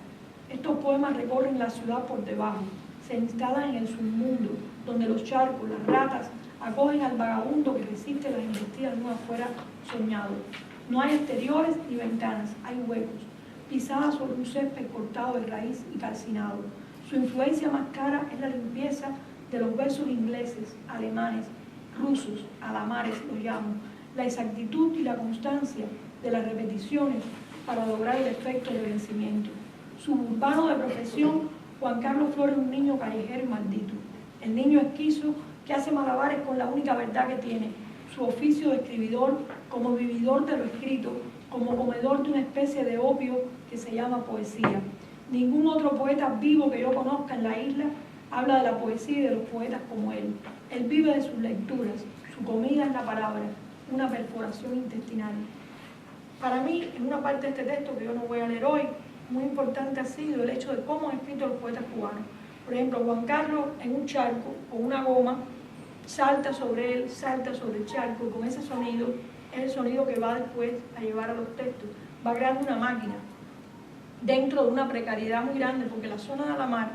Estos poemas recorren la ciudad por debajo, se instalan en el submundo, donde los charcos, las ratas, acogen al vagabundo que resiste las embestidas de un afuera soñado. No hay exteriores ni ventanas, hay huecos, pisadas sobre un césped cortado de raíz y calcinado. Su influencia más cara es la limpieza de los versos ingleses, alemanes, rusos, alamares los llamo, la exactitud y la constancia de las repeticiones para lograr el efecto de vencimiento. Suburbano de profesión, Juan Carlos Flores es un niño callejero y maldito. El niño esquizo que hace malabares con la única verdad que tiene, su oficio de escribidor, como vividor de lo escrito, como comedor de una especie de opio que se llama poesía. Ningún otro poeta vivo que yo conozca en la isla habla de la poesía y de los poetas como él. Él vive de sus lecturas, su comida es la palabra, una perforación intestinal. Para mí, en una parte de este texto que yo no voy a leer hoy, muy importante ha sido el hecho de cómo han escrito los poetas cubanos. Por ejemplo, Juan Carlos en un charco, con una goma, salta sobre él, salta sobre el charco, con ese sonido, es el sonido que va después a llevar a los textos. Va creando una máquina, dentro de una precariedad muy grande, porque la zona de Alamar,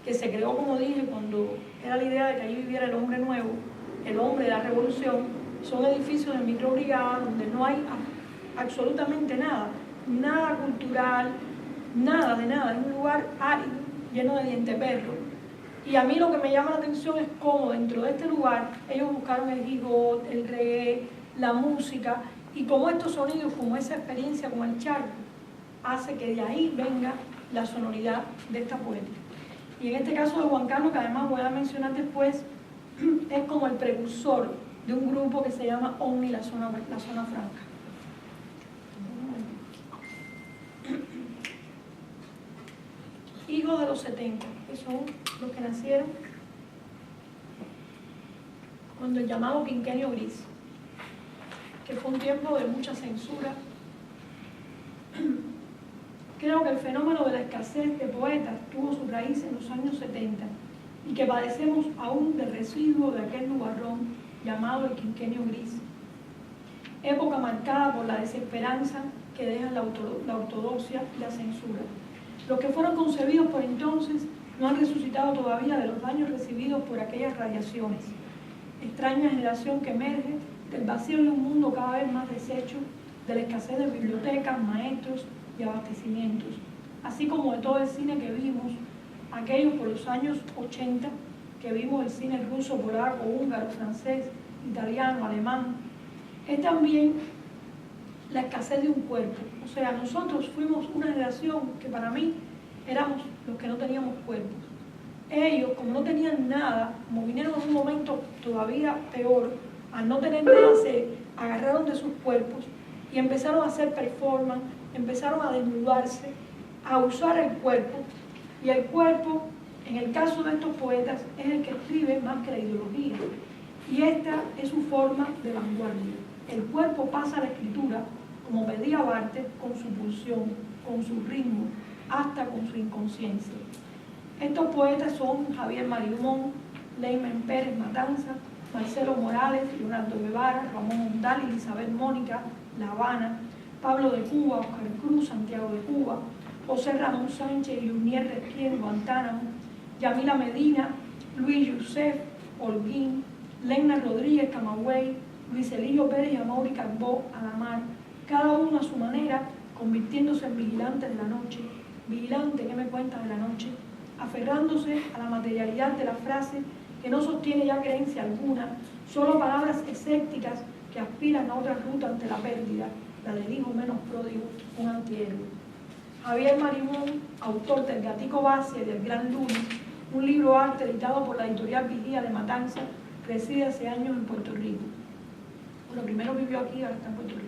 que se creó, como dije, cuando era la idea de que allí viviera el hombre nuevo, el hombre de la revolución, son edificios de microbrigada donde no hay absolutamente nada, nada cultural, nada de nada, es un lugar árido, lleno de dienteperro. Y a mí lo que me llama la atención es cómo dentro de este lugar ellos buscaron el hip hop, el reggae, la música, y cómo estos sonidos, como esa experiencia con el charco, hace que de ahí venga la sonoridad de esta poética. Y en este caso de Juan Carlos, que además voy a mencionar después, es como el precursor de un grupo que se llama OVNI, la zona franca. Hijos de los 70, que son los que nacieron cuando el llamado quinquenio gris, que fue un tiempo de mucha censura. Creo que el fenómeno de la escasez de poetas tuvo su raíz en los años 70 y que padecemos aún del residuo de aquel nubarrón llamado el quinquenio gris. Época marcada por la desesperanza que dejan la ortodoxia y la censura. Los que fueron concebidos por entonces no han resucitado todavía de los daños recibidos por aquellas radiaciones. Extraña generación que emerge del vacío de un mundo cada vez más deshecho, de la escasez de bibliotecas, maestros y abastecimientos, así como de todo el cine que vimos, aquellos por los años 80, que vimos el cine ruso, polaco, húngaro, francés, italiano, alemán. Es también la escasez de un cuerpo. O sea, nosotros fuimos una generación que para mí éramos los que no teníamos cuerpos. Ellos, como no tenían nada, como vinieron en un momento todavía peor, al no tener nada se agarraron de sus cuerpos y empezaron a hacer performance, empezaron a desnudarse, a usar el cuerpo. Y el cuerpo, en el caso de estos poetas, es el que escribe más que la ideología. Y esta es su forma de vanguardia. El cuerpo pasa a la escritura, como pedía Barthes, con su pulsión, con su ritmo, hasta con su inconsciencia. Estos poetas son Javier Mariumón, Leimen Pérez Matanza, Marcelo Morales, Leonardo Guevara, Ramón Ondal, Elizabeth Mónica, La Habana, Pablo de Cuba, Oscar Cruz, Santiago de Cuba, José Ramón Sánchez y Lunier Resquier, Guantánamo, Yamila Medina, Luis Yusef, Holguín, Lena Rodríguez, Camagüey, Luis Elillo Pérez y Amaury Carbó, Alamar, cada uno a su manera, convirtiéndose en vigilantes de la noche. Vigilante, ¿qué me cuentas de la noche? Aferrándose a la materialidad de la frase que no sostiene ya creencia alguna, solo palabras escépticas que aspiran a otra ruta ante la pérdida, la del hijo menos pródigo, un antihéroe. Javier Marimón, autor del Gatico Base y del Gran Lunes, un libro arte editado por la editorial Vigía de Matanza, reside hace años en Puerto Rico. Bueno, primero vivió aquí, ahora está en Puerto Rico.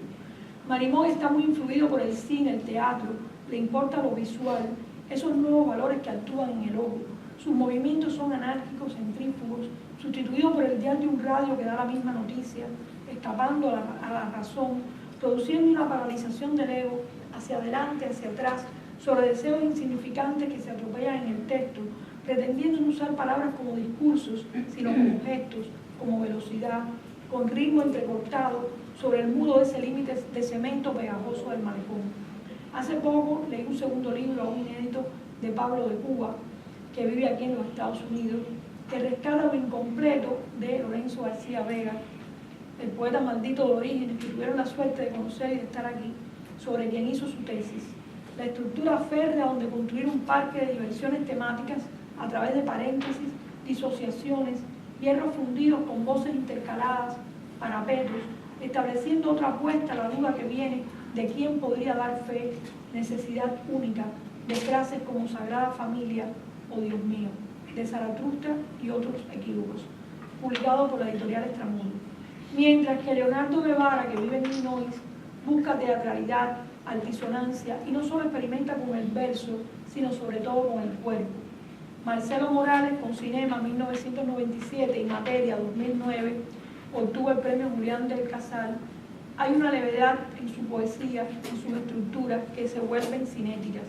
Marimón está muy influido por el cine, el teatro, le importa lo visual, esos nuevos valores que actúan en el ojo. Sus movimientos son anárquicos, centrífugos, sustituidos por el dial de un radio que da la misma noticia, escapando a la razón, produciendo una paralización del ego, hacia adelante, hacia atrás, sobre deseos insignificantes que se atropellan en el texto, pretendiendo no usar palabras como discursos, sino como gestos, como velocidad, con ritmo entrecortado, sobre el muro de ese límite de cemento pegajoso del malecón. Hace poco leí un segundo libro, aún inédito, de Pablo de Cuba, que vive aquí en los Estados Unidos, que rescata lo incompleto de Lorenzo García Vega, el poeta maldito de Orígenes, que tuvieron la suerte de conocer y de estar aquí, sobre quien hizo su tesis. La estructura férrea donde construir un parque de diversiones temáticas a través de paréntesis, disociaciones, hierros fundidos con voces intercaladas, parapetos, estableciendo otra apuesta a la duda que viene de quién podría dar fe, necesidad única, de frases como Sagrada Familia o Dios mío, de Zaratustra y otros equívocos, publicado por la editorial Extramundo. Mientras que Leonardo Guevara, que vive en Illinois, busca teatralidad, altisonancia y no solo experimenta con el verso, sino sobre todo con el cuerpo. Marcelo Morales, con Cinema 1997 y Materia 2009, obtuvo el premio Julián del Casal. Hay una levedad en su poesía, en sus estructuras, que se vuelven cinéticas.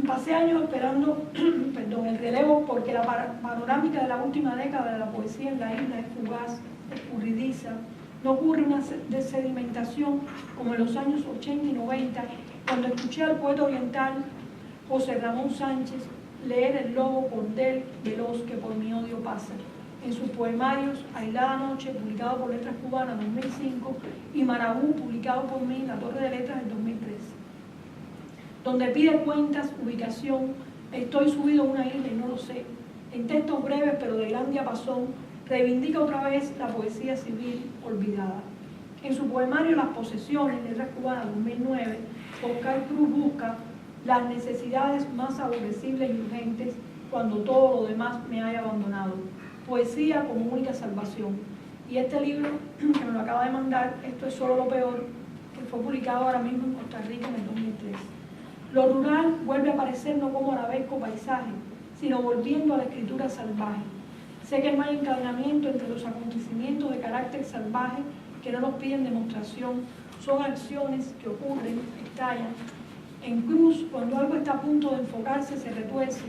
Pasé años esperando el relevo porque la panorámica de la última década de la poesía en la isla es fugaz, escurridiza. No ocurre una sedimentación como en los años 80 y 90, cuando escuché al poeta oriental José Ramón Sánchez leer El lobo cordel veloz que por mi odio pasa, en sus poemarios Aislada Noche, publicado por Letras Cubanas en 2005, y Marabú, publicado por mí en La Torre de Letras en 2013, donde pide cuentas, ubicación, estoy subido a una isla y no lo sé, en textos breves pero de gran diapasón, reivindica otra vez la poesía civil olvidada. En su poemario Las Posesiones, Letras Cubanas 2009, Oscar Cruz busca las necesidades más aborrecibles y urgentes cuando todo lo demás me haya abandonado. Poesía como única salvación. Y este libro, que me lo acaba de mandar, Esto es solo lo peor, que fue publicado ahora mismo en Costa Rica en el 2003. Lo rural vuelve a aparecer no como arabesco paisaje, sino volviendo a la escritura salvaje. Sé que no hay encadenamiento entre los acontecimientos de carácter salvaje que no nos piden demostración, son acciones que ocurren, estallan. En Cruz, cuando algo está a punto de enfocarse, se retuerce.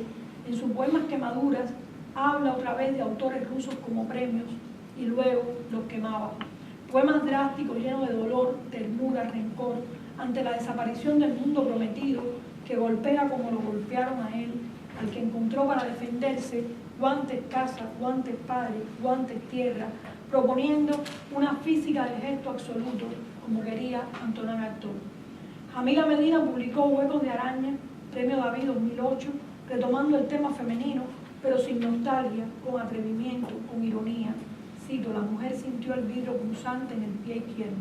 En sus poemas Quemaduras, habla otra vez de autores rusos como premios y luego los quemaba. Poemas drásticos, llenos de dolor, ternura, rencor, ante la desaparición del mundo prometido que golpea como lo golpearon a él, al que encontró para defenderse guantes casa, guantes padre, guantes tierra, proponiendo una física de gesto absoluto, como quería Antonán Artaud. Jamila Medina publicó Huecos de Araña, Premio David 2008, retomando el tema femenino, pero sin nostalgia, con atrevimiento, con ironía. Cito, la mujer sintió el vidrio punzante en el pie izquierdo,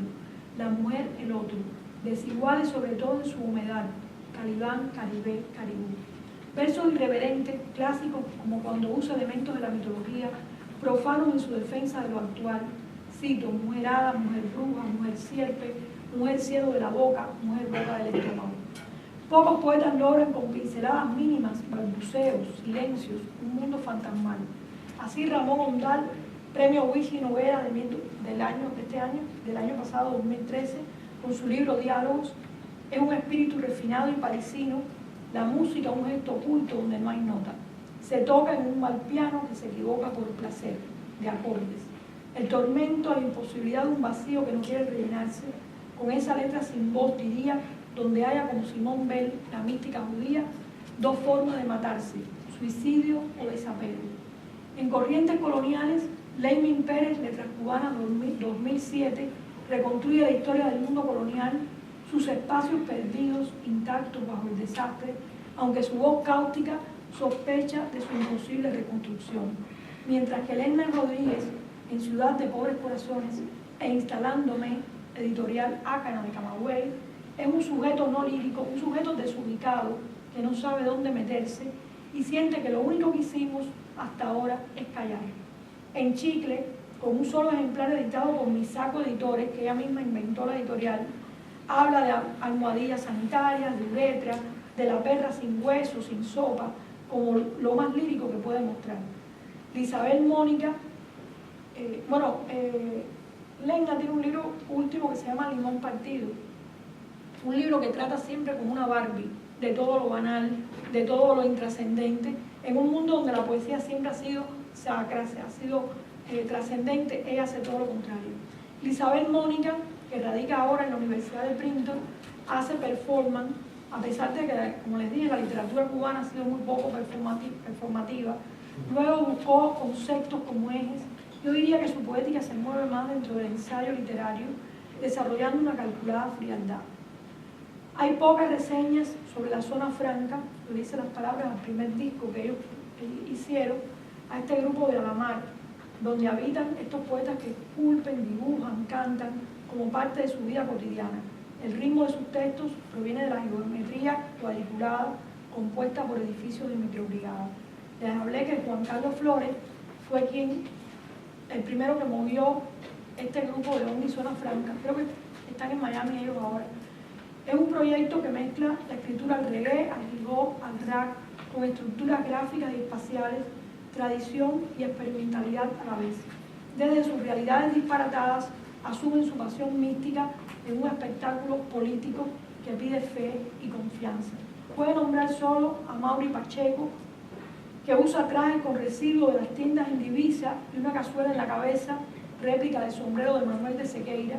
la mujer el otro, desiguales sobre todo en su humedad, Calibán, Caribé, Caribú. Versos irreverentes, clásicos, como cuando usa elementos de la mitología, profanos en su defensa de lo actual. Cito, mujer hada, mujer bruja, mujer sierpe, mujer cielo de la boca, mujer boca del estómago. Pocos poetas logran con pinceladas mínimas, balbuceos, silencios, un mundo fantasmal. Así Ramón Ondal, premio Whisky Novela del año pasado, 2013, con su libro Diálogos, es un espíritu refinado y parisino, la música un gesto oculto donde no hay nota. Se toca en un mal piano que se equivoca por placer, de acordes. El tormento, la imposibilidad de un vacío que no quiere rellenarse, con esa letra sin voz, diría, donde haya, como Simón Bell, la mística judía, dos formas de matarse, suicidio o desapego. En Corrientes Coloniales, Leymín Pérez, Letras Cubanas 2007, reconstruye la historia del mundo colonial, sus espacios perdidos, intactos bajo el desastre, aunque su voz cáustica sospecha de su imposible reconstrucción. Mientras que Lerner Rodríguez, en Ciudad de Pobres Corazones e Instalándome, editorial Ácana de Camagüey, es un sujeto no lírico, un sujeto desubicado que no sabe dónde meterse y siente que lo único que hicimos hasta ahora es callar. En Chicle, con un solo ejemplar editado por Misaco Editores, que ella misma inventó la editorial, habla de almohadillas sanitarias, de uretra, de la perra sin hueso, sin sopa, como lo más lírico que puede mostrar. Isabel Mónica, Leina tiene un libro último que se llama Limón Partido, un libro que trata siempre como una Barbie, de todo lo banal, de todo lo intrascendente, en un mundo donde la poesía siempre ha sido sacra, ha sido trascendente, ella hace todo lo contrario. Isabel Mónica, que radica ahora en la Universidad de Princeton, hace performance, a pesar de que, como les dije, la literatura cubana ha sido muy poco performativa. Luego buscó conceptos como ejes. Yo diría que su poética se mueve más dentro del ensayo literario, desarrollando una calculada frialdad. Hay pocas reseñas sobre la Zona Franca, lo dice las palabras del primer disco que ellos hicieron, a este grupo de Alamar, donde habitan estos poetas que esculpen, dibujan, cantan como parte de su vida cotidiana. El ritmo de sus textos proviene de la geometría cuadriculada compuesta por edificios de microbrigadas. Les hablé que Juan Carlos Flores fue el primero que movió este grupo de Onda y Zona Franca. Creo que están en Miami ellos ahora. Es un proyecto que mezcla la escritura al reggae, al hip hop, al rap, con estructuras gráficas y espaciales, tradición y experimentalidad a la vez. Desde sus realidades disparatadas, asumen su pasión mística en un espectáculo político que pide fe y confianza. Puede nombrar solo a Mauri Pacheco, que usa trajes con residuos de las tiendas en divisa y una cazuela en la cabeza, réplica del sombrero de Manuel de Sequeira.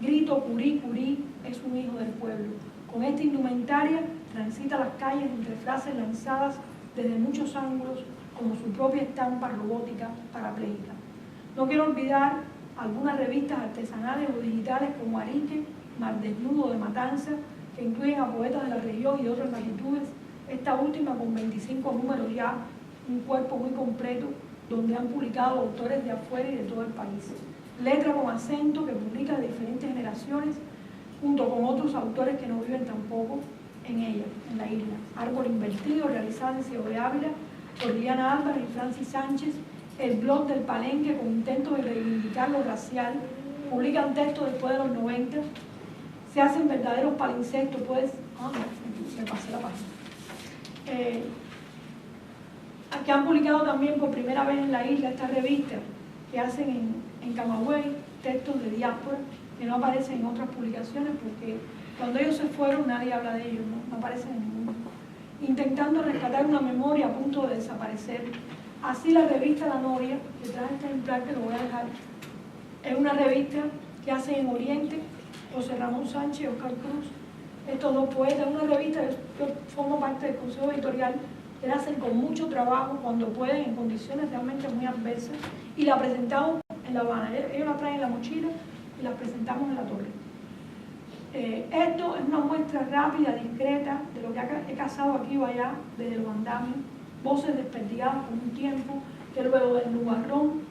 Grito Curí, Curí, es un hijo del pueblo. Con esta indumentaria transita las calles entre frases lanzadas desde muchos ángulos como su propia estampa robótica parapléjica. No quiero olvidar algunas revistas artesanales o digitales como Arique, Mar Desnudo de Matanza, que incluyen a poetas de la región y de otras latitudes, esta última con 25 números ya, un cuerpo muy completo, donde han publicado autores de afuera y de todo el país. Letra con acento, que publica de diferentes generaciones, junto con otros autores que no viven tampoco en ella, en la isla. Árbol Invertido, realizada en Ciudad de Ávila, por Diana Álvarez y Francis Sánchez. El blog del Palenque, con intentos de reivindicar lo racial, publican textos después de los 90, se hacen verdaderos palinsestos, me pasé la página. Que han publicado también por primera vez en la isla esta revista, que hacen en Camagüey, textos de diáspora, que no aparecen en otras publicaciones, porque cuando ellos se fueron nadie habla de ellos, no aparecen en ninguno. Intentando rescatar una memoria a punto de desaparecer. Así la revista La Noria, que trae este ejemplar que lo voy a dejar, es una revista que hacen en Oriente, José Ramón Sánchez y Oscar Cruz, estos dos poetas. Una revista que yo formo parte del consejo editorial, que la hacen con mucho trabajo, cuando pueden, en condiciones realmente muy adversas, y la presentamos en La Habana. Ellos la traen en la mochila y la presentamos en la torre. Esto es una muestra rápida, discreta, de lo que he cazado aquí o allá, desde los andamios, voces desperdigadas por un tiempo, que luego del nubarrón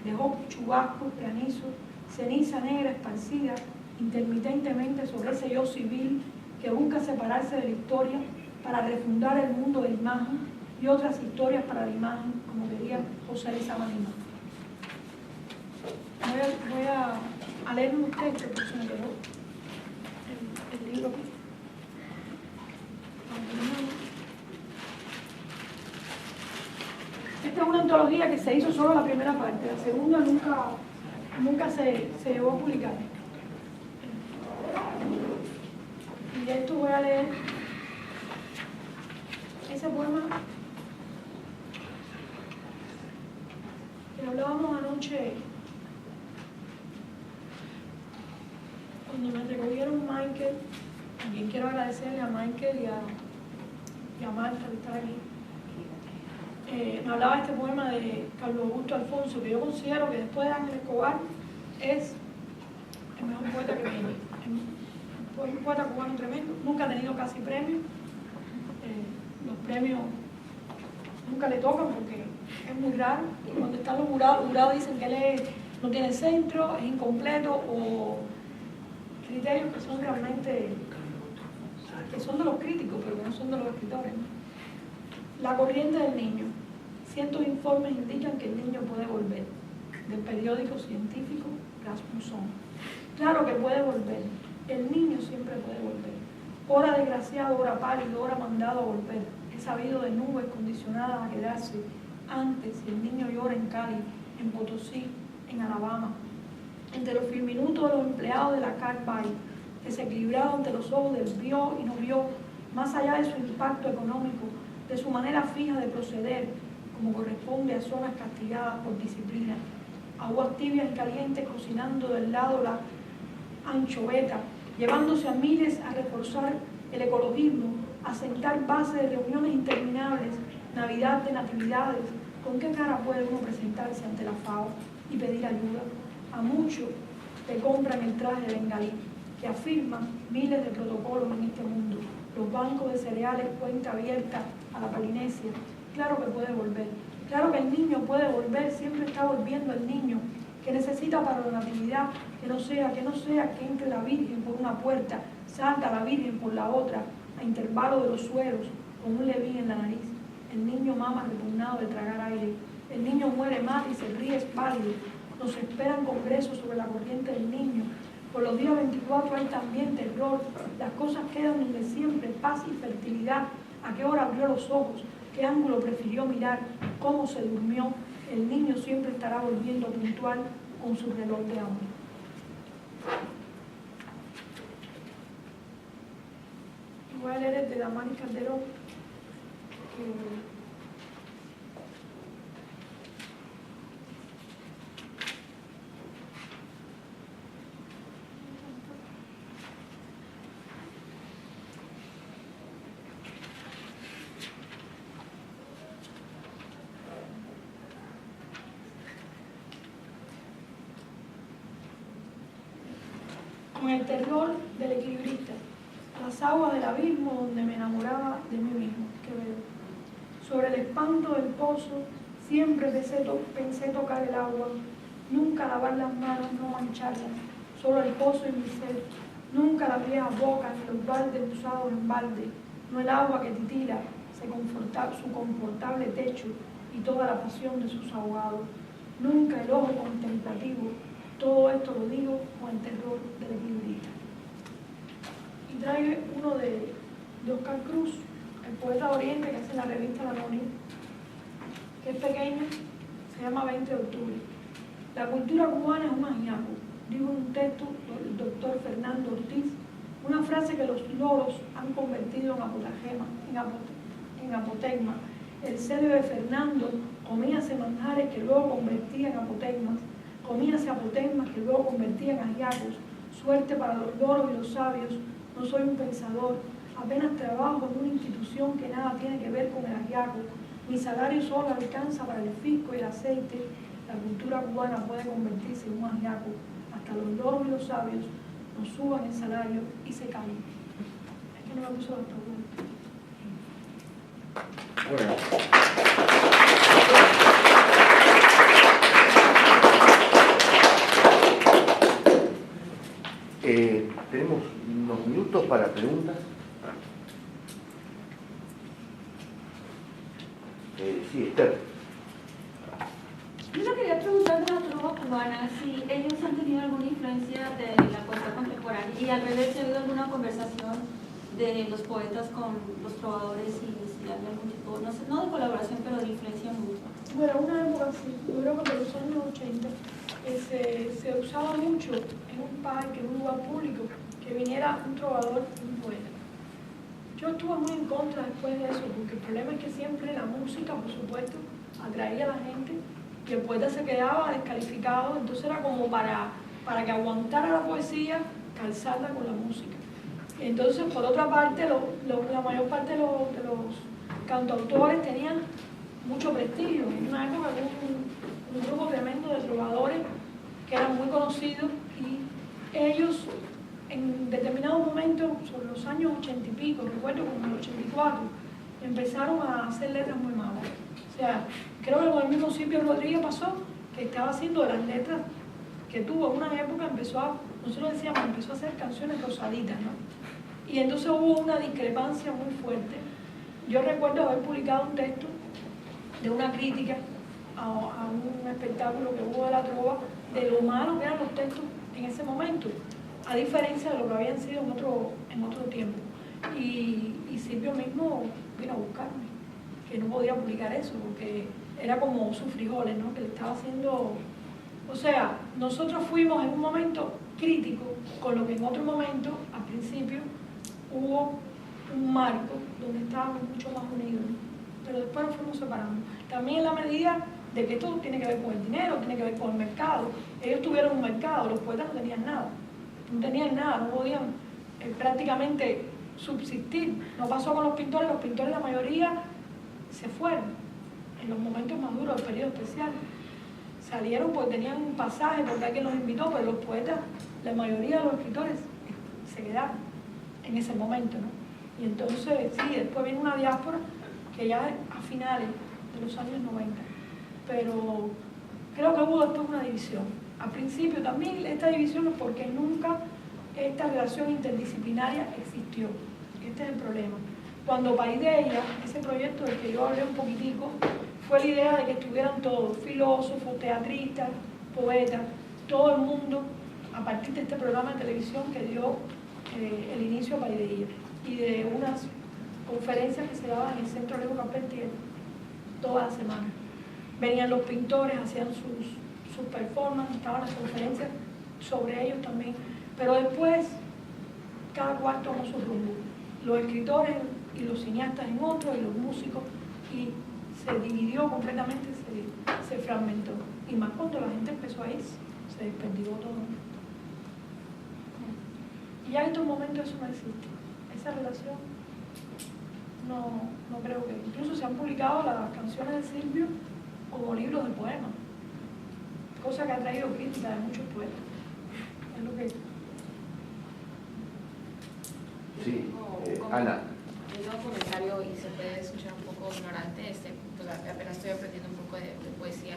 dejó chubascos, granizo, ceniza negra esparcida intermitentemente sobre ese yo civil que busca separarse de la historia para refundar el mundo de la imagen y otras historias para la imagen, como quería José Lizama Lima. Voy a leer un texto, porque se me quedó el libro aquí. Esta es una antología que se hizo solo la primera parte, la segunda nunca se llegó a publicar. Y de esto voy a leer ese poema que hablábamos anoche donde me recogieron Michael, a quien quiero agradecerle a Michael y a Marta de estar aquí. Me hablaba este poema de Carlos Augusto Alfonso, que yo considero que después de Ángel Escobar es el mejor poeta que viene. Un poeta cubano tremendo, nunca ha tenido casi premios. Los premios nunca le tocan porque es muy raro. Y cuando están los jurados dicen que él no tiene centro, es incompleto, o criterios que son realmente, que son de los críticos, pero que no son de los escritores, ¿no? La corriente del niño. Cientos informes indican que el niño puede volver. Del periódico científico Rasmussen. Claro que puede volver. El niño siempre puede volver. Hora desgraciado, hora pálido, hora mandado a volver. He sabido de nubes condicionadas a quedarse. Antes, si el niño llora en Cali, en Potosí, en Alabama. Entre los filminutos de los empleados de la Carby, desequilibrado ante los ojos del vio y no vio, más allá de su impacto económico, de su manera fija de proceder, como corresponde a zonas castigadas por disciplina. Aguas tibias y calientes cocinando del lado la anchoveta, llevándose a miles a reforzar el ecologismo, a sentar bases de reuniones interminables, Navidad de natividades. ¿Con qué cara puede uno presentarse ante la FAO y pedir ayuda? A muchos le compran el traje de bengalí, que afirman miles de protocolos en este mundo. Los bancos de cereales, cuenta abierta a la Polinesia. Claro que puede volver. Claro que el niño puede volver, siempre está volviendo el niño, que necesita para la natividad, que no sea que entre la Virgen por una puerta, salga la Virgen por la otra, a intervalos de los suelos, con un levín en la nariz. El niño mama repugnado de tragar aire. El niño muere mal y se ríe pálido. Nos esperan congresos sobre la corriente del niño. Por los días 24 hay también terror. Las cosas quedan donde siempre, paz y fertilidad. ¿A qué hora abrió los ojos? ¿Qué ángulo prefirió mirar? ¿Cómo se durmió? El niño siempre estará volviendo puntual con su reloj de amor. Voy a leer el de Damaris Calderón, con el terror del equilibrista, las aguas del abismo donde me enamoraba de mí mismo, que veo. Sobre el espanto del pozo siempre pensé tocar el agua, nunca lavar las manos, no mancharlas, solo el pozo y mi sed, nunca las viejas bocas ni los baldes usados en balde, no el agua que titila, su confortable techo y toda la pasión de sus ahogados, nunca el ojo contemplativo. Todo esto lo digo con el terror del equilibrista. Y trae uno de Oscar Cruz, el poeta de Oriente que hace la revista La Armonía, que es pequeño, se llama 20 de octubre. La cultura cubana es un ajiaco, dijo en un texto el doctor Fernando Ortiz, una frase que los loros han convertido en apotegma. El célebre Fernando comíase manjares que luego convertía en apotegmas, comíase apotegmas que luego convertía en ajiacos. Suerte para los loros y los sabios, no soy un pensador, apenas trabajo en una institución que nada tiene que ver con el ajiaco. Mi salario solo alcanza para el fisco y el aceite. La cultura cubana puede convertirse en un ajiaco. Hasta los loros y los sabios nos suban el salario y se caen. Es que no me puso la pregunta. Bueno. Tenemos unos minutos para preguntas. Sí, Esther. Yo quería preguntar de la trova cubana si ellos han tenido alguna influencia de la poesía contemporánea y al revés, si ha habido alguna conversación de los poetas con los trovadores y si hay algún tipo, no sé, no de colaboración, pero de influencia mutua. Bueno, una época sí, yo creo que por los años 80 se usaba mucho en un parque, en un lugar público, que viniera un trovador y un poeta. Yo estuve muy en contra después de eso, porque el problema es que siempre la música, por supuesto, atraía a la gente y el poeta se quedaba descalificado, entonces era como para que aguantara la poesía, calzarla con la música. Entonces, por otra parte, la mayor parte de los cantautores tenían mucho prestigio. En una época hubo un grupo tremendo de trovadores que eran muy conocidos y ellos en determinado momento, sobre los años 80 y pico, recuerdo como en el 84, empezaron a hacer letras muy malas. O sea, creo que con el mismo Silvio Rodríguez pasó, que estaba haciendo de las letras que tuvo en una época, nosotros decíamos, empezó a hacer canciones rosaditas, ¿no? Y entonces hubo una discrepancia muy fuerte. Yo recuerdo haber publicado un texto de una crítica a un espectáculo que hubo de la trova, de lo malo que eran los textos en ese momento, a diferencia de lo que habían sido en otro tiempo. Y Silvio mismo vino a buscarme, que no podía publicar eso, porque era como sus frijoles, ¿no? Que le estaba haciendo... O sea, nosotros fuimos en un momento crítico, con lo que en otro momento, al principio, hubo un marco donde estábamos mucho más unidos, ¿no? Pero después nos fuimos separando. También en la medida de que esto tiene que ver con el dinero, tiene que ver con el mercado. Ellos tuvieron un mercado, los poetas no tenían nada, no podían prácticamente subsistir. No pasó con los pintores la mayoría se fueron en los momentos más duros del periodo especial. Salieron porque tenían un pasaje, porque alguien los invitó, pero los poetas, la mayoría de los escritores se quedaron en ese momento, ¿no? Y entonces, sí, después viene una diáspora que ya a finales de los años 90, pero creo que hubo después una división. Al principio también esta división es porque nunca esta relación interdisciplinaria existió. Este es el problema. Cuando Paideia, ese proyecto del que yo hablé un poquitico, fue la idea de que estuvieran todos, filósofos, teatristas, poetas, todo el mundo, a partir de este programa de televisión que dio el inicio a Paideia y de unas conferencias que se daban en el Centro Alejo Carpentier toda la semana. Venían los pintores, hacían sus performances, estaban las conferencias sobre ellos también, pero después cada cual tomó su rumbo. Los escritores y los cineastas en otro, y los músicos, y se dividió completamente, se fragmentó. Y más cuando la gente empezó a irse, se desperdigó todo. Y ya en estos momentos eso no existe. Esa relación no creo que... Incluso se han publicado las canciones de Silvio como libros de poemas, cosa que ha traído crítica de muchos poetas. Es lo que... Sí, Ana. Yo un comentario y se puede escuchar un poco ignorante, pues apenas estoy aprendiendo un poco de poesía,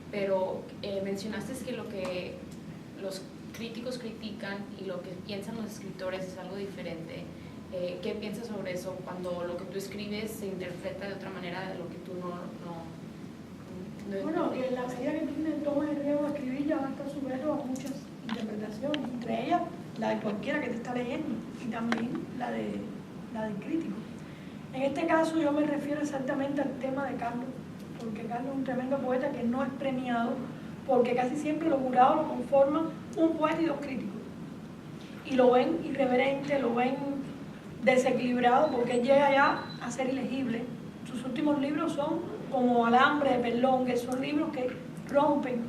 pero mencionaste que lo que los críticos critican y lo que piensan los escritores es algo diferente. ¿Qué piensas sobre eso cuando lo que tú escribes se interpreta de otra manera de lo que tú no bueno, en la medida que tomas el riesgo de escribir ya va a estar sujeto a muchas interpretaciones, entre ellas la de cualquiera que te está leyendo y también la del crítico. En este caso yo me refiero exactamente al tema de Carlos, porque Carlos es un tremendo poeta que no es premiado, porque casi siempre los jurados lo conforman un poeta y dos críticos. Y lo ven irreverente, lo ven desequilibrado, porque él llega ya a ser ilegible. Sus últimos libros son como Alambre de Perlón, que son libros que rompen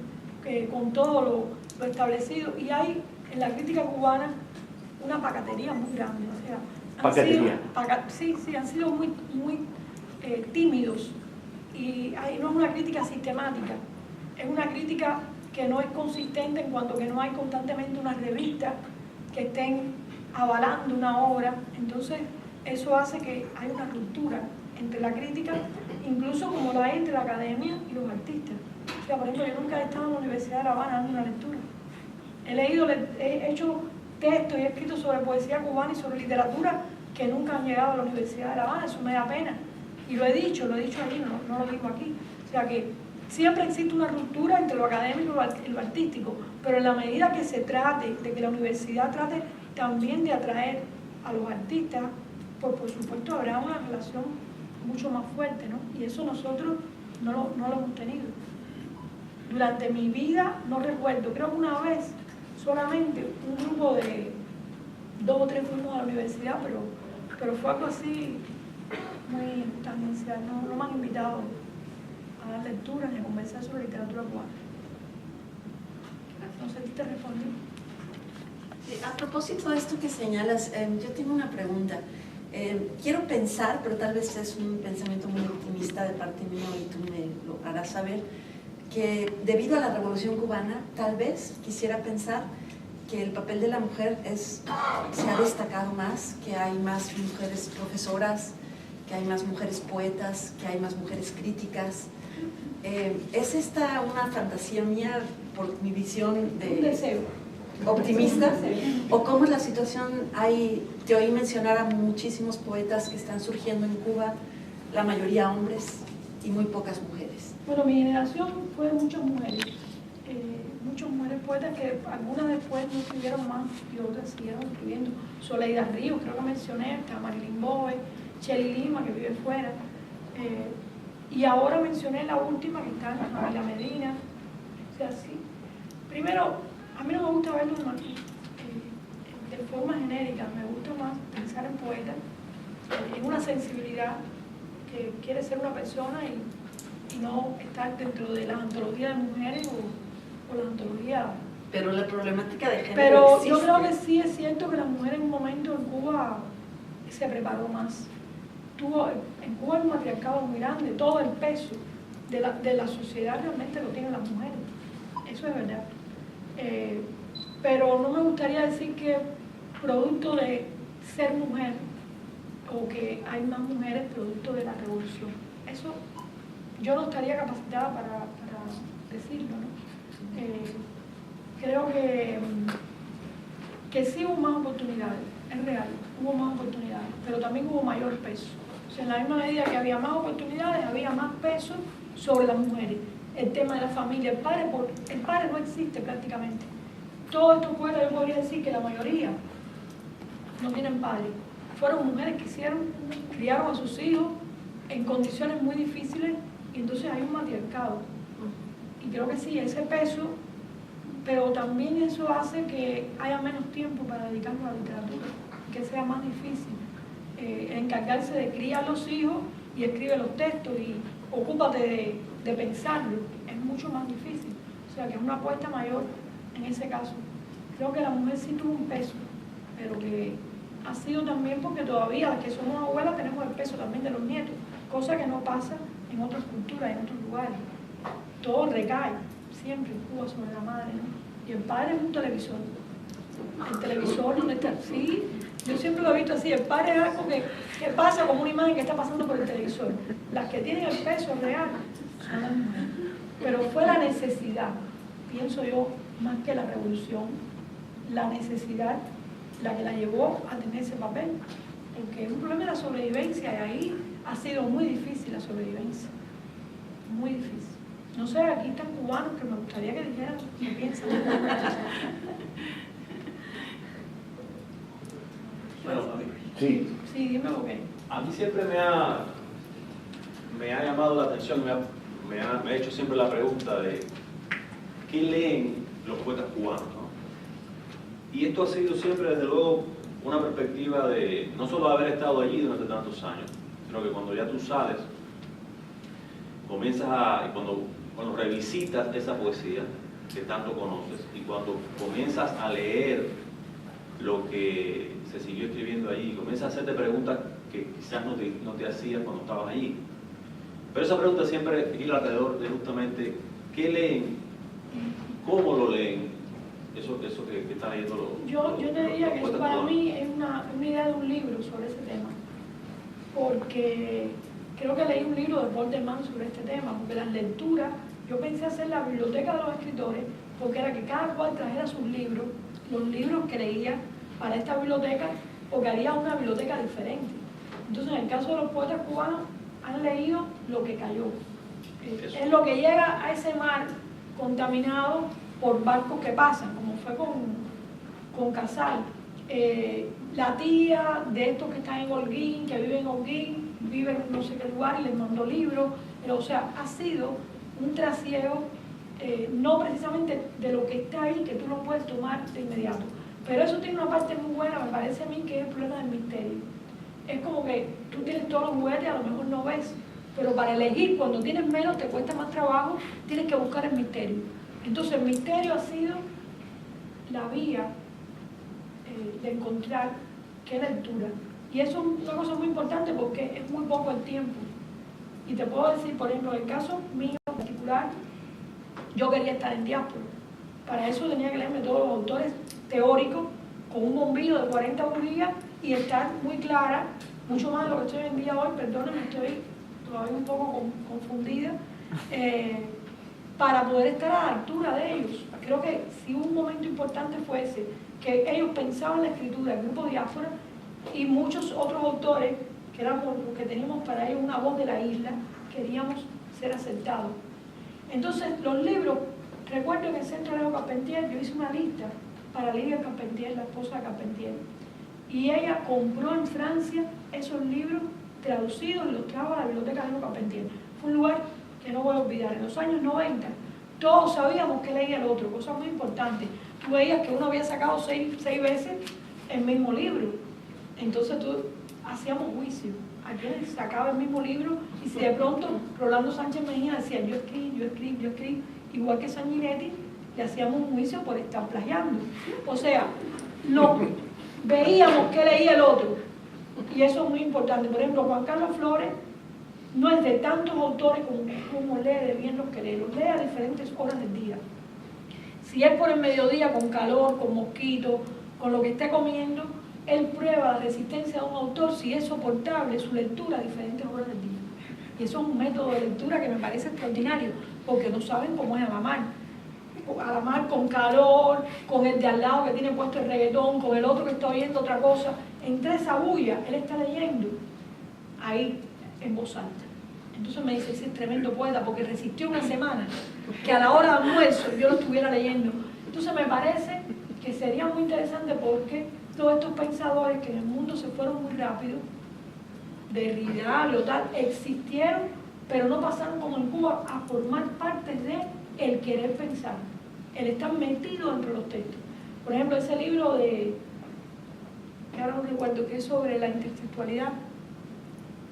con todo lo establecido. Y hay en la crítica cubana una pacatería muy grande. O sea, han sido muy tímidos. Y ahí no es una crítica sistemática, es una crítica que no es consistente en cuanto que no hay constantemente unas revistas que estén avalando una obra. Entonces eso hace que hay una ruptura entre la crítica, incluso como la hay entre la academia y los artistas. O sea, por ejemplo, yo nunca he estado en la Universidad de La Habana dando una lectura. He hecho textos y he escrito sobre poesía cubana y sobre literatura que nunca han llegado a la Universidad de La Habana. Eso me da pena. Y lo he dicho allí, no lo digo aquí. O sea que siempre existe una ruptura entre lo académico y lo artístico, pero en la medida que se trate, de que la universidad trate también de atraer a los artistas, pues por supuesto habrá una relación mucho más fuerte, ¿no? Y eso nosotros no lo hemos tenido. Durante mi vida no recuerdo, creo que una vez solamente un grupo de 2 o 3 fuimos a la universidad, pero fue algo así muy tangencial, no me han invitado a dar lecturas ni a conversar sobre literatura cubana. No sé si te respondí. A propósito de esto que señalas, yo tengo una pregunta. Quiero pensar, pero tal vez es un pensamiento muy optimista de parte mía y tú me lo harás saber, que debido a la Revolución Cubana, tal vez quisiera pensar que el papel de la mujer se ha destacado más, que hay más mujeres profesoras, que hay más mujeres poetas, que hay más mujeres críticas. ¿Es esta una fantasía mía por mi visión de... Un deseo. ¿Optimista? ¿O cómo es la situación? Te oí mencionar a muchísimos poetas que están surgiendo en Cuba, la mayoría hombres y muy pocas mujeres. Bueno, mi generación fue de muchas mujeres poetas que algunas después no escribieron más y otras siguieron escribiendo. Soleida Ríos, creo que mencioné, está Marilyn Boe, Chely Lima, que vive fuera. Y ahora mencioné la última, que está Ana Medina. O sea, sí. Primero, a mí no me gusta verlo de forma genérica, me gusta más pensar en poetas, en una sensibilidad que quiere ser una persona y no estar dentro de las antologías de mujeres o las antologías. Pero la problemática de género Pero existe. yo creo que sí es cierto que la mujer en un momento en Cuba se preparó más. En Cuba hay un matriarcado muy grande, todo el peso de la sociedad realmente lo tienen las mujeres, eso es verdad. Pero no me gustaría decir que producto de ser mujer o que hay más mujeres producto de la revolución. Eso yo no estaría capacitada para decirlo, ¿no? Creo que sí hubo más oportunidades, es real, hubo más oportunidades, pero también hubo mayor peso. O sea, en la misma medida que había más oportunidades, había más peso sobre las mujeres. El tema de la familia, el padre no existe prácticamente. Todos estos poetas, yo podría decir que la mayoría no tienen padre. Fueron mujeres que criaron a sus hijos en condiciones muy difíciles y entonces hay un matriarcado. Y creo que sí, ese peso, pero también eso hace que haya menos tiempo para dedicarnos a la literatura, que sea más difícil encargarse de criar los hijos y escribe los textos y ocúpate de pensarlo, es mucho más difícil. O sea que es una apuesta mayor en ese caso. Creo que la mujer sí tuvo un peso, pero que ha sido también porque todavía las que somos abuelas tenemos el peso también de los nietos, cosa que no pasa en otras culturas, en otros lugares. Todo recae siempre en Cuba sobre la madre, ¿no? Y el padre es un televisor. El televisor donde está, sí, yo siempre lo he visto así, el padre es algo que pasa como una imagen que está pasando por el televisor. Las que tienen el peso real son las mujeres. Pero fue la necesidad, pienso yo, más que la revolución, la necesidad la que la llevó a tener ese papel. Porque es un problema de la sobrevivencia y ahí ha sido muy difícil la sobrevivencia. Muy difícil. No sé, aquí están cubanos que me gustaría que dijeran qué piensan. Bueno, a mí, Sí. Sí, dime lo que. a mí siempre me ha llamado la atención, me ha hecho siempre la pregunta de ¿qué leen los poetas cubanos? ¿No? Y esto ha sido siempre, desde luego, una perspectiva de no solo haber estado allí durante tantos años, sino que cuando ya tú sales, cuando revisitas esa poesía que tanto conoces y cuando comienzas a leer lo que se siguió escribiendo allí, comienzas a hacerte preguntas que quizás no te hacías cuando estabas allí. Pero esa pregunta siempre gira alrededor de justamente qué leen, cómo lo leen, eso que está leyendo Yo te diría que eso para mí es una idea de un libro sobre ese tema, porque creo que leí un libro de Paul Delman sobre este tema, porque las lecturas, yo pensé hacer la biblioteca de los escritores, porque era que cada cual trajera sus libros, los libros que leía para esta biblioteca, porque haría una biblioteca diferente. Entonces, en el caso de los poetas cubanos, han leído lo que cayó. Es lo que llega a ese mar contaminado por barcos que pasan, como fue con Casal. La tía de estos que están en Holguín, que viven en Holguín, viven en no sé qué lugar y les mandó libros. O sea, ha sido un trasiego, no precisamente de lo que está ahí, que tú lo puedes tomar de inmediato. Pero eso tiene una parte muy buena, me parece a mí, que es el problema del misterio. Es como que tú tienes todos los juguetes y a lo mejor no ves, pero para elegir, cuando tienes menos, te cuesta más trabajo, tienes que buscar el misterio. Entonces el misterio ha sido la vía de encontrar qué lectura. Y eso es una cosa muy importante porque es muy poco el tiempo. Y te puedo decir, por ejemplo, en el caso mío en particular, yo quería estar en diáspora. Para eso tenía que leerme todos los autores teóricos con un bombillo de 40 bujías y estar muy clara, mucho más de lo que estoy hoy en día hoy, perdónenme, estoy todavía un poco confundida, para poder estar a la altura de ellos. Creo que si un momento importante fue ese, que ellos pensaban la escritura, el grupo diáspora y muchos otros autores, que éramos los que teníamos para ellos una voz de la isla, queríamos ser aceptados. Entonces, los libros, recuerdo en el Centro Alejo Carpentier, yo hice una lista para Lidia Carpentier, la esposa de Carpentier, y ella compró en Francia esos libros traducidos y los trajo a la biblioteca Alejo Carpentier. Fue un lugar que no voy a olvidar. En los años 90, todos sabíamos que leía el otro, cosa muy importante. Tú veías que uno había sacado seis veces el mismo libro. Entonces hacíamos juicio a quien sacaba el mismo libro, y si de pronto Rolando Sánchez Mejía decía yo escribí, igual que Sanguinetti, le hacíamos un juicio por estar plagiando. O sea, veíamos que leía el otro, y eso es muy importante. Por ejemplo, Juan Carlos Flores no es de tantos autores como lee de bien los que lee, los lee a diferentes horas del día. Si es por el mediodía con calor, con mosquitos, con lo que esté comiendo, él prueba la resistencia de un autor si es soportable su lectura a diferentes horas del día. Y eso es un método de lectura que me parece extraordinario, porque no saben cómo es a la mar con calor, con el de al lado que tiene puesto el reggaetón, con el otro que está oyendo otra cosa. Entre esa bulla, él está leyendo ahí en voz alta. Entonces me dice, ese es tremendo poeta, porque resistió una semana que a la hora de almuerzo yo lo estuviera leyendo. Entonces me parece que sería muy interesante, porque todos estos pensadores que en el mundo se fueron muy rápido, Derrida, Lyotard, existieron, pero no pasaron como en Cuba a formar parte de el querer pensar, el estar metido entre los textos. Por ejemplo, ese libro que ahora no recuerdo, que es sobre la intertextualidad,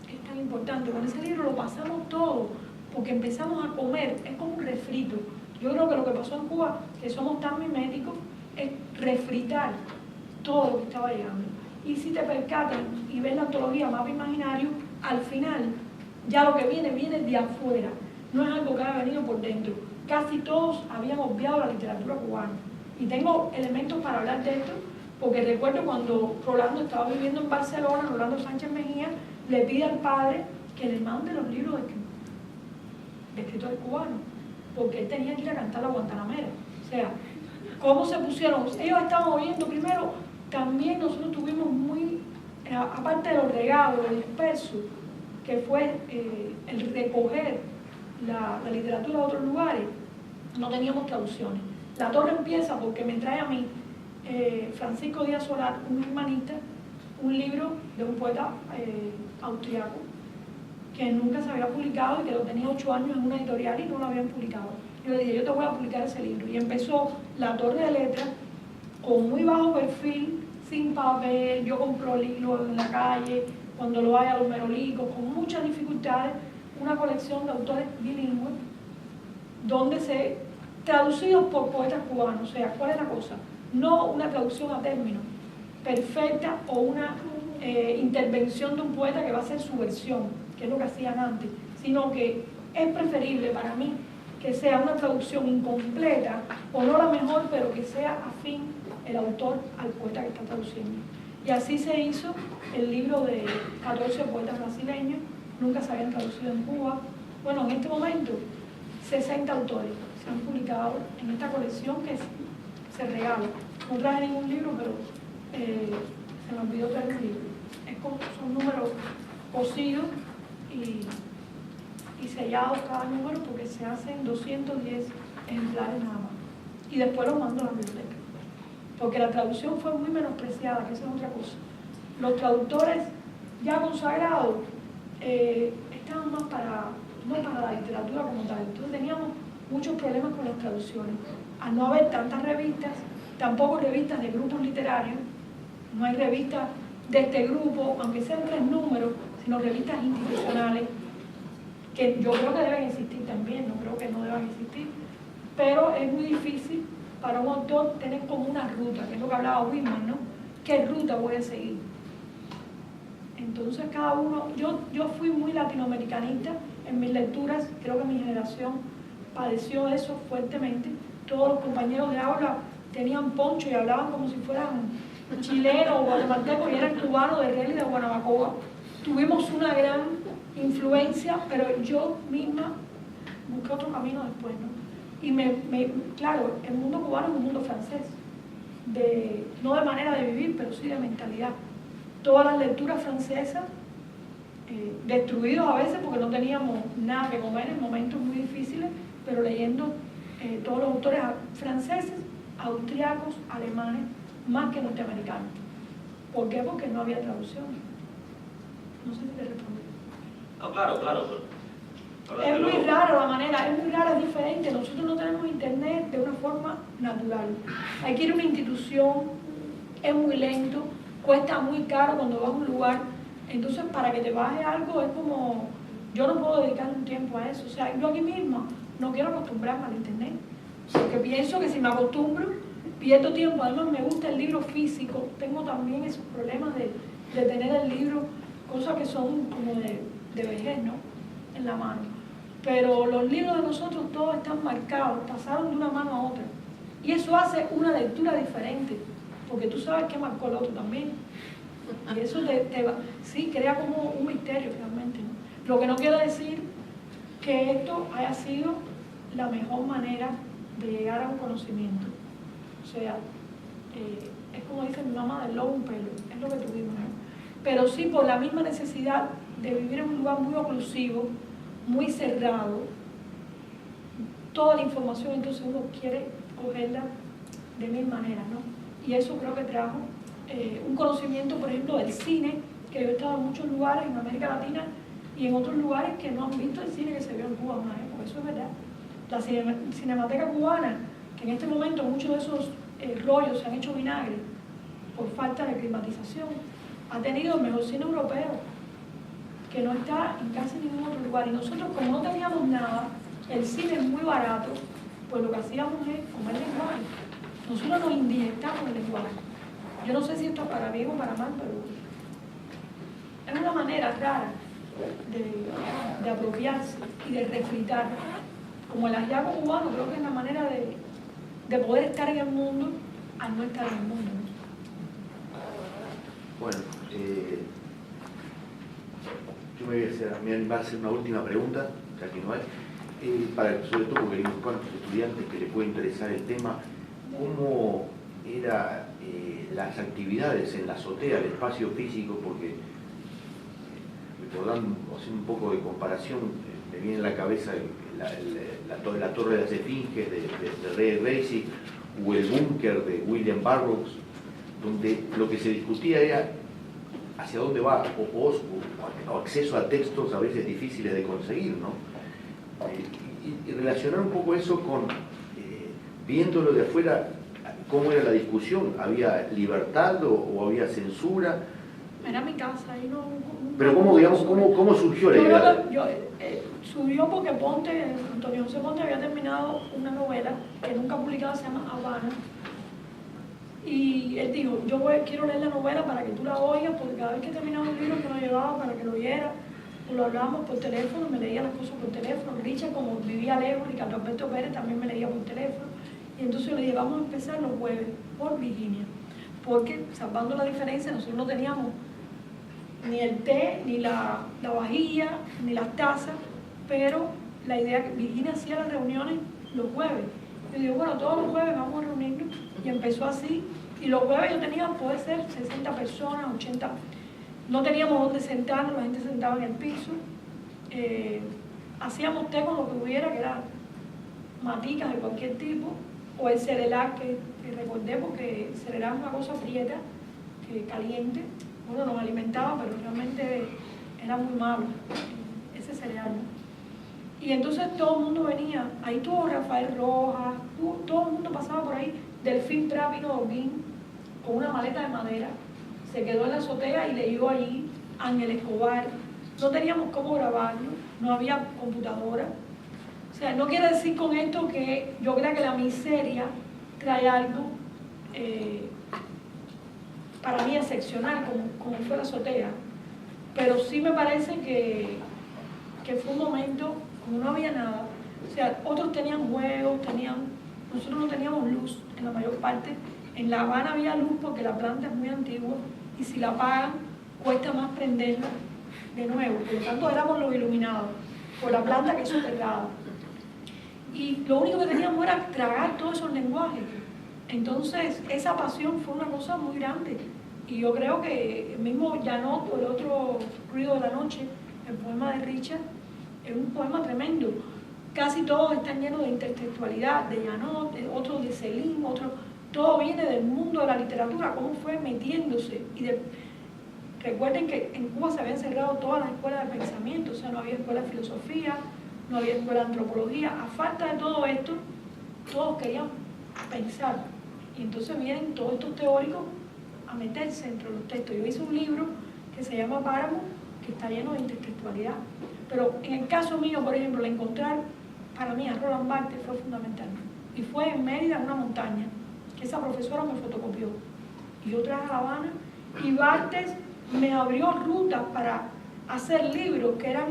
que es tan importante. Con ese libro lo pasamos todo, porque empezamos a comer, es como un refrito. Yo creo que lo que pasó en Cuba, que somos tan miméticos, es refritar todo lo que estaba llegando. Y si te percatas y ves la antología Mapa Imaginario, al final ya lo que viene de afuera, no es algo que haya venido por dentro. Casi todos habían obviado la literatura cubana. Y tengo elementos para hablar de esto, porque recuerdo cuando Rolando estaba viviendo en Barcelona, Rolando Sánchez Mejía le pide al padre que le mande los libros de escritores cubanos, porque él tenía que ir a cantar la Guantanamera. O sea, ¿cómo se pusieron? Ellos estaban oyendo primero. También nosotros tuvimos aparte de los regalos, el disperso, que fue el recoger la literatura de otros lugares, no teníamos traducciones. La Torre empieza porque me trae a mí Francisco Díaz Solar, un humanista, un libro de un poeta austriaco que nunca se había publicado y que lo tenía 8 años en una editorial y no lo habían publicado. Yo le dije, yo te voy a publicar ese libro. Y empezó La Torre de Letras, con muy bajo perfil, sin papel, yo compro libros en la calle, cuando lo hay a los merolicos, con muchas dificultades, una colección de autores bilingües, traducidos por poetas cubanos. O sea, ¿cuál es la cosa? No una traducción a término perfecta o una intervención de un poeta que va a ser su versión, que es lo que hacían antes, sino que es preferible para mí que sea una traducción incompleta, o no la mejor, pero que sea afín el autor al poeta que está traduciendo. Y así se hizo el libro de 14 poetas brasileños, nunca se habían traducido en Cuba. Bueno, en este momento, 60 autores se han publicado en esta colección que se regala. No traje ningún libro, pero se me olvidó traer un libro. Son números cosidos y sellados cada número, porque se hacen 210 ejemplares nada más. Y después los mando a la biblioteca, porque la traducción fue muy menospreciada, que esa es otra cosa. Los traductores ya consagrados estaban más no para la literatura como tal. Entonces teníamos muchos problemas con las traducciones. Al no haber tantas revistas, tampoco revistas de grupos literarios, no hay revistas de este grupo, aunque sean 3 números, sino revistas institucionales, que yo creo que deben existir también, no creo que no deban existir, pero es muy difícil para un autor tener como una ruta, que es lo que hablaba Whitman, ¿no? qué ruta voy a seguir. Entonces cada uno, yo fui muy latinoamericanista en mis lecturas, creo que mi generación padeció eso fuertemente. Todos los compañeros de aula tenían poncho y hablaban como si fueran chilenos o guatemaltecos y eran cubanos de Real y de Guanabacoa. Tuvimos una gran influencia, pero yo misma busqué otro camino después, ¿no? Y claro, el mundo cubano es un mundo francés, no de manera de vivir, pero sí de mentalidad. Todas las lecturas francesas, destruidos a veces porque no teníamos nada que comer en momentos muy difíciles, pero leyendo todos los autores franceses, austriacos, alemanes, más que norteamericanos. ¿Por qué? Porque no había traducción. No sé si te respondí. No, claro, pero es muy raro la manera, es muy rara, es diferente. Nosotros no tenemos internet de una forma natural. Hay que ir a una institución, es muy lento, cuesta muy caro cuando vas a un lugar. Entonces, para que te baje algo es como, yo no puedo dedicarle un tiempo a eso. O sea, yo aquí misma no quiero acostumbrarme al internet, porque pienso que si me acostumbro, pierdo tiempo. Además, me gusta el libro físico. Tengo también esos problemas de tener el libro, cosas que son como de vejez, ¿no?, en la mano. Pero los libros de nosotros todos están marcados, pasaron de una mano a otra. Y eso hace una lectura diferente, porque tú sabes qué marcó el otro también. Y eso sí, crea como un misterio realmente, ¿no? Lo que no quiere decir que esto haya sido la mejor manera de llegar a un conocimiento. O sea, es como dice mi mamá, del lobo un pelo, es lo que tuvimos, ¿no? Pero sí, por la misma necesidad de vivir en un lugar muy oclusivo, muy cerrado, toda la información, entonces uno quiere cogerla de mil maneras, ¿no? Y eso creo que trajo un conocimiento, por ejemplo, del cine, que yo he estado en muchos lugares en América Latina y en otros lugares que no han visto el cine que se vio en Cuba en una época. Eso es verdad. La Cinemateca Cubana, que en este momento muchos de esos rollos se han hecho vinagre por falta de climatización, ha tenido el mejor cine europeo, que no está en casi ningún otro lugar. Y nosotros, como no teníamos nada, el cine es muy barato, pues lo que hacíamos es comer lenguaje. Nosotros nos inyectamos el lenguaje. Yo no sé si esto es para bien o para mal, pero es una manera rara de apropiarse y de refritar. Como el ajiaco cubano, creo que es la manera de poder estar en el mundo al no estar en el mundo, ¿no? Bueno, yo me voy a animar a hacer una última pregunta, ya que no hay, sobre todo porque hay unos cuantos estudiantes que les puede interesar el tema. ¿Cómo eran las actividades en la azotea, el espacio físico? Porque, recordando, haciendo un poco de comparación, me viene en la cabeza la torre de las esfinges de Ray Gracie o el búnker de William Burroughs, donde lo que se discutía era hacia dónde va o acceso a textos a veces difíciles de conseguir, ¿no? Y relacionar un poco eso con, viéndolo de afuera, cómo era la discusión. ¿Había libertad o había censura? Era mi casa, ahí no... Pero ¿cómo surgió la idea? Surgió porque Antonio José Ponte había terminado una novela que nunca ha publicado, se llama Habana. Y él dijo, quiero leer la novela para que tú la oigas, porque cada vez que terminaba un libro que lo llevaba para que lo oyera, lo hablábamos por teléfono, me leía las cosas por teléfono. Richard, como vivía lejos, Ricardo Alberto Pérez también me leía por teléfono. Y entonces le dije, vamos a empezar los jueves por Virginia, porque, salvando la diferencia, nosotros no teníamos ni el té, ni la vajilla, ni las tazas, pero la idea que Virginia hacía las reuniones los jueves. Yo digo, bueno, todos los jueves vamos a reunirnos, y empezó así. Y los jueves yo tenía, puede ser, 60 personas, 80. No teníamos dónde sentarnos, la gente sentaba en el piso. Hacíamos té con lo que hubiera, que eran maticas de cualquier tipo, o el cerelac, que recordé, porque el cerelac es una cosa prieta, caliente. Bueno, nos alimentaba, pero realmente era muy malo ese cereal, ¿no? Y entonces todo el mundo venía, ahí tuvo Rafael Rojas, todo el mundo pasaba por ahí. Delfín Trapino Holguín, con una maleta de madera, se quedó en la azotea y leyó allí. Ángel Escobar. No teníamos cómo grabarlo, no había computadora. O sea, no quiere decir con esto que yo crea que la miseria trae algo para mí excepcional como fue la azotea, pero sí me parece que fue un momento como no había nada. O sea, otros tenían juegos, nosotros no teníamos luz en la mayor parte. En La Habana había luz porque la planta es muy antigua y si la apagan cuesta más prenderla de nuevo. Por lo tanto éramos los iluminados por la planta que es soterrada. Y lo único que teníamos era tragar todos esos lenguajes. Entonces esa pasión fue una cosa muy grande. Y yo creo que el mismo Janot, o el otro Ruido de la Noche, el poema de Richard, es un poema tremendo. Casi todos están llenos de intertextualidad, de Janot, otros de Céline, todo viene del mundo de la literatura, cómo fue metiéndose. Recuerden que en Cuba se habían cerrado todas las escuelas de pensamiento, o sea, no había escuela de filosofía, no había escuela de antropología. A falta de todo esto, todos querían pensar. Y entonces vienen todos estos teóricos a meterse dentro de los textos. Yo hice un libro que se llama Páramo, que está lleno de intertextualidad. Pero en el caso mío, por ejemplo, el encontrar para mí a Roland Barthes fue fundamental. Y fue en Mérida, en una montaña, que esa profesora me fotocopió. Y yo traje a La Habana y Barthes me abrió rutas para hacer libros, que eran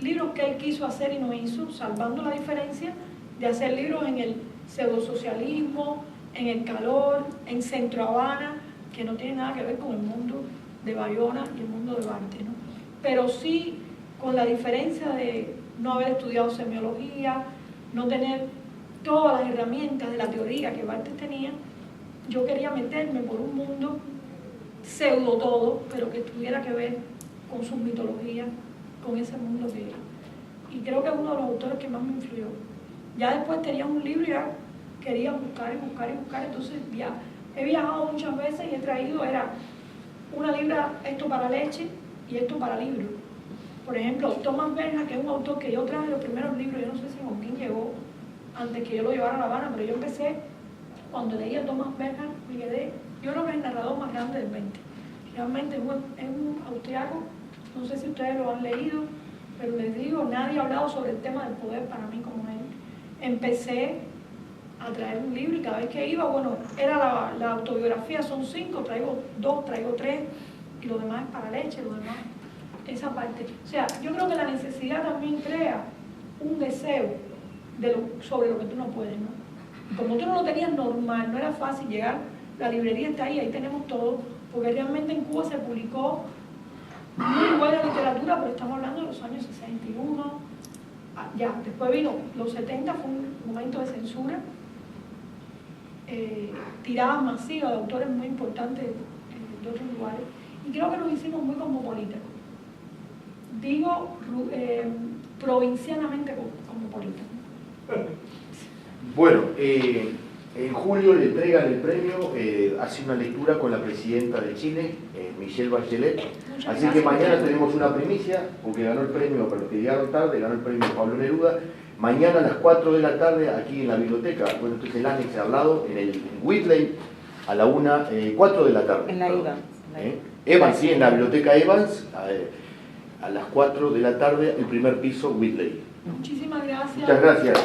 libros que él quiso hacer y no hizo, salvando la diferencia de hacer libros en el pseudosocialismo, en el calor, en Centro Habana, que no tiene nada que ver con el mundo de Bayona y el mundo de Barthes, ¿no? Pero sí con la diferencia de no haber estudiado semiología, no tener todas las herramientas de la teoría que Barthes tenía. Yo quería meterme por un mundo pseudo todo, pero que tuviera que ver con sus mitologías, con ese mundo que era. Y creo que es uno de los autores que más me influyó. Ya después tenía un libro y ya quería buscar, entonces ya he viajado muchas veces y he traído, era una libra, esto para leche y esto para libro. Por ejemplo, Thomas Bernhard, que es un autor que yo traje los primeros libros, yo no sé si con quién llegó antes que yo lo llevara a La Habana, pero yo empecé, cuando leí a Thomas Bernhard, me quedé, yo creo que es el narrador más grande del 20. Realmente es un austriaco, no sé si ustedes lo han leído, pero les digo, nadie ha hablado sobre el tema del poder para mí como él. Empecé a traer un libro y cada vez que iba, bueno, era la autobiografía, son 5, traigo 2, traigo 3 y lo demás es para leche, lo demás, esa parte. O sea, yo creo que la necesidad también crea un deseo sobre lo que tú no puedes, ¿no? Y como tú no lo tenías normal, no era fácil llegar, la librería está ahí tenemos todo, porque realmente en Cuba se publicó muy buena literatura, pero estamos hablando de los años 61, ya, después vino los 70, fue un momento de censura, tiradas masivas de autores muy importantes de otros lugares, y creo que nos hicimos muy cosmopolitas. Digo provincianamente cosmopolitas. Bueno, en julio le entregan el premio, hace una lectura con la presidenta de Chile, Michelle Bachelet. Así que mañana tenemos una primicia, porque ganó el premio, para los que llegaron tarde, ganó el premio Pablo Neruda. Mañana a las 4 de la tarde, aquí en la biblioteca, bueno, esto es el anexo hablado, en Whitley, a la 4 de la tarde. En la Evans. Evans, sí, en la biblioteca Evans, a las 4 de la tarde, el primer piso, Whitley. Muchísimas gracias. Muchas gracias.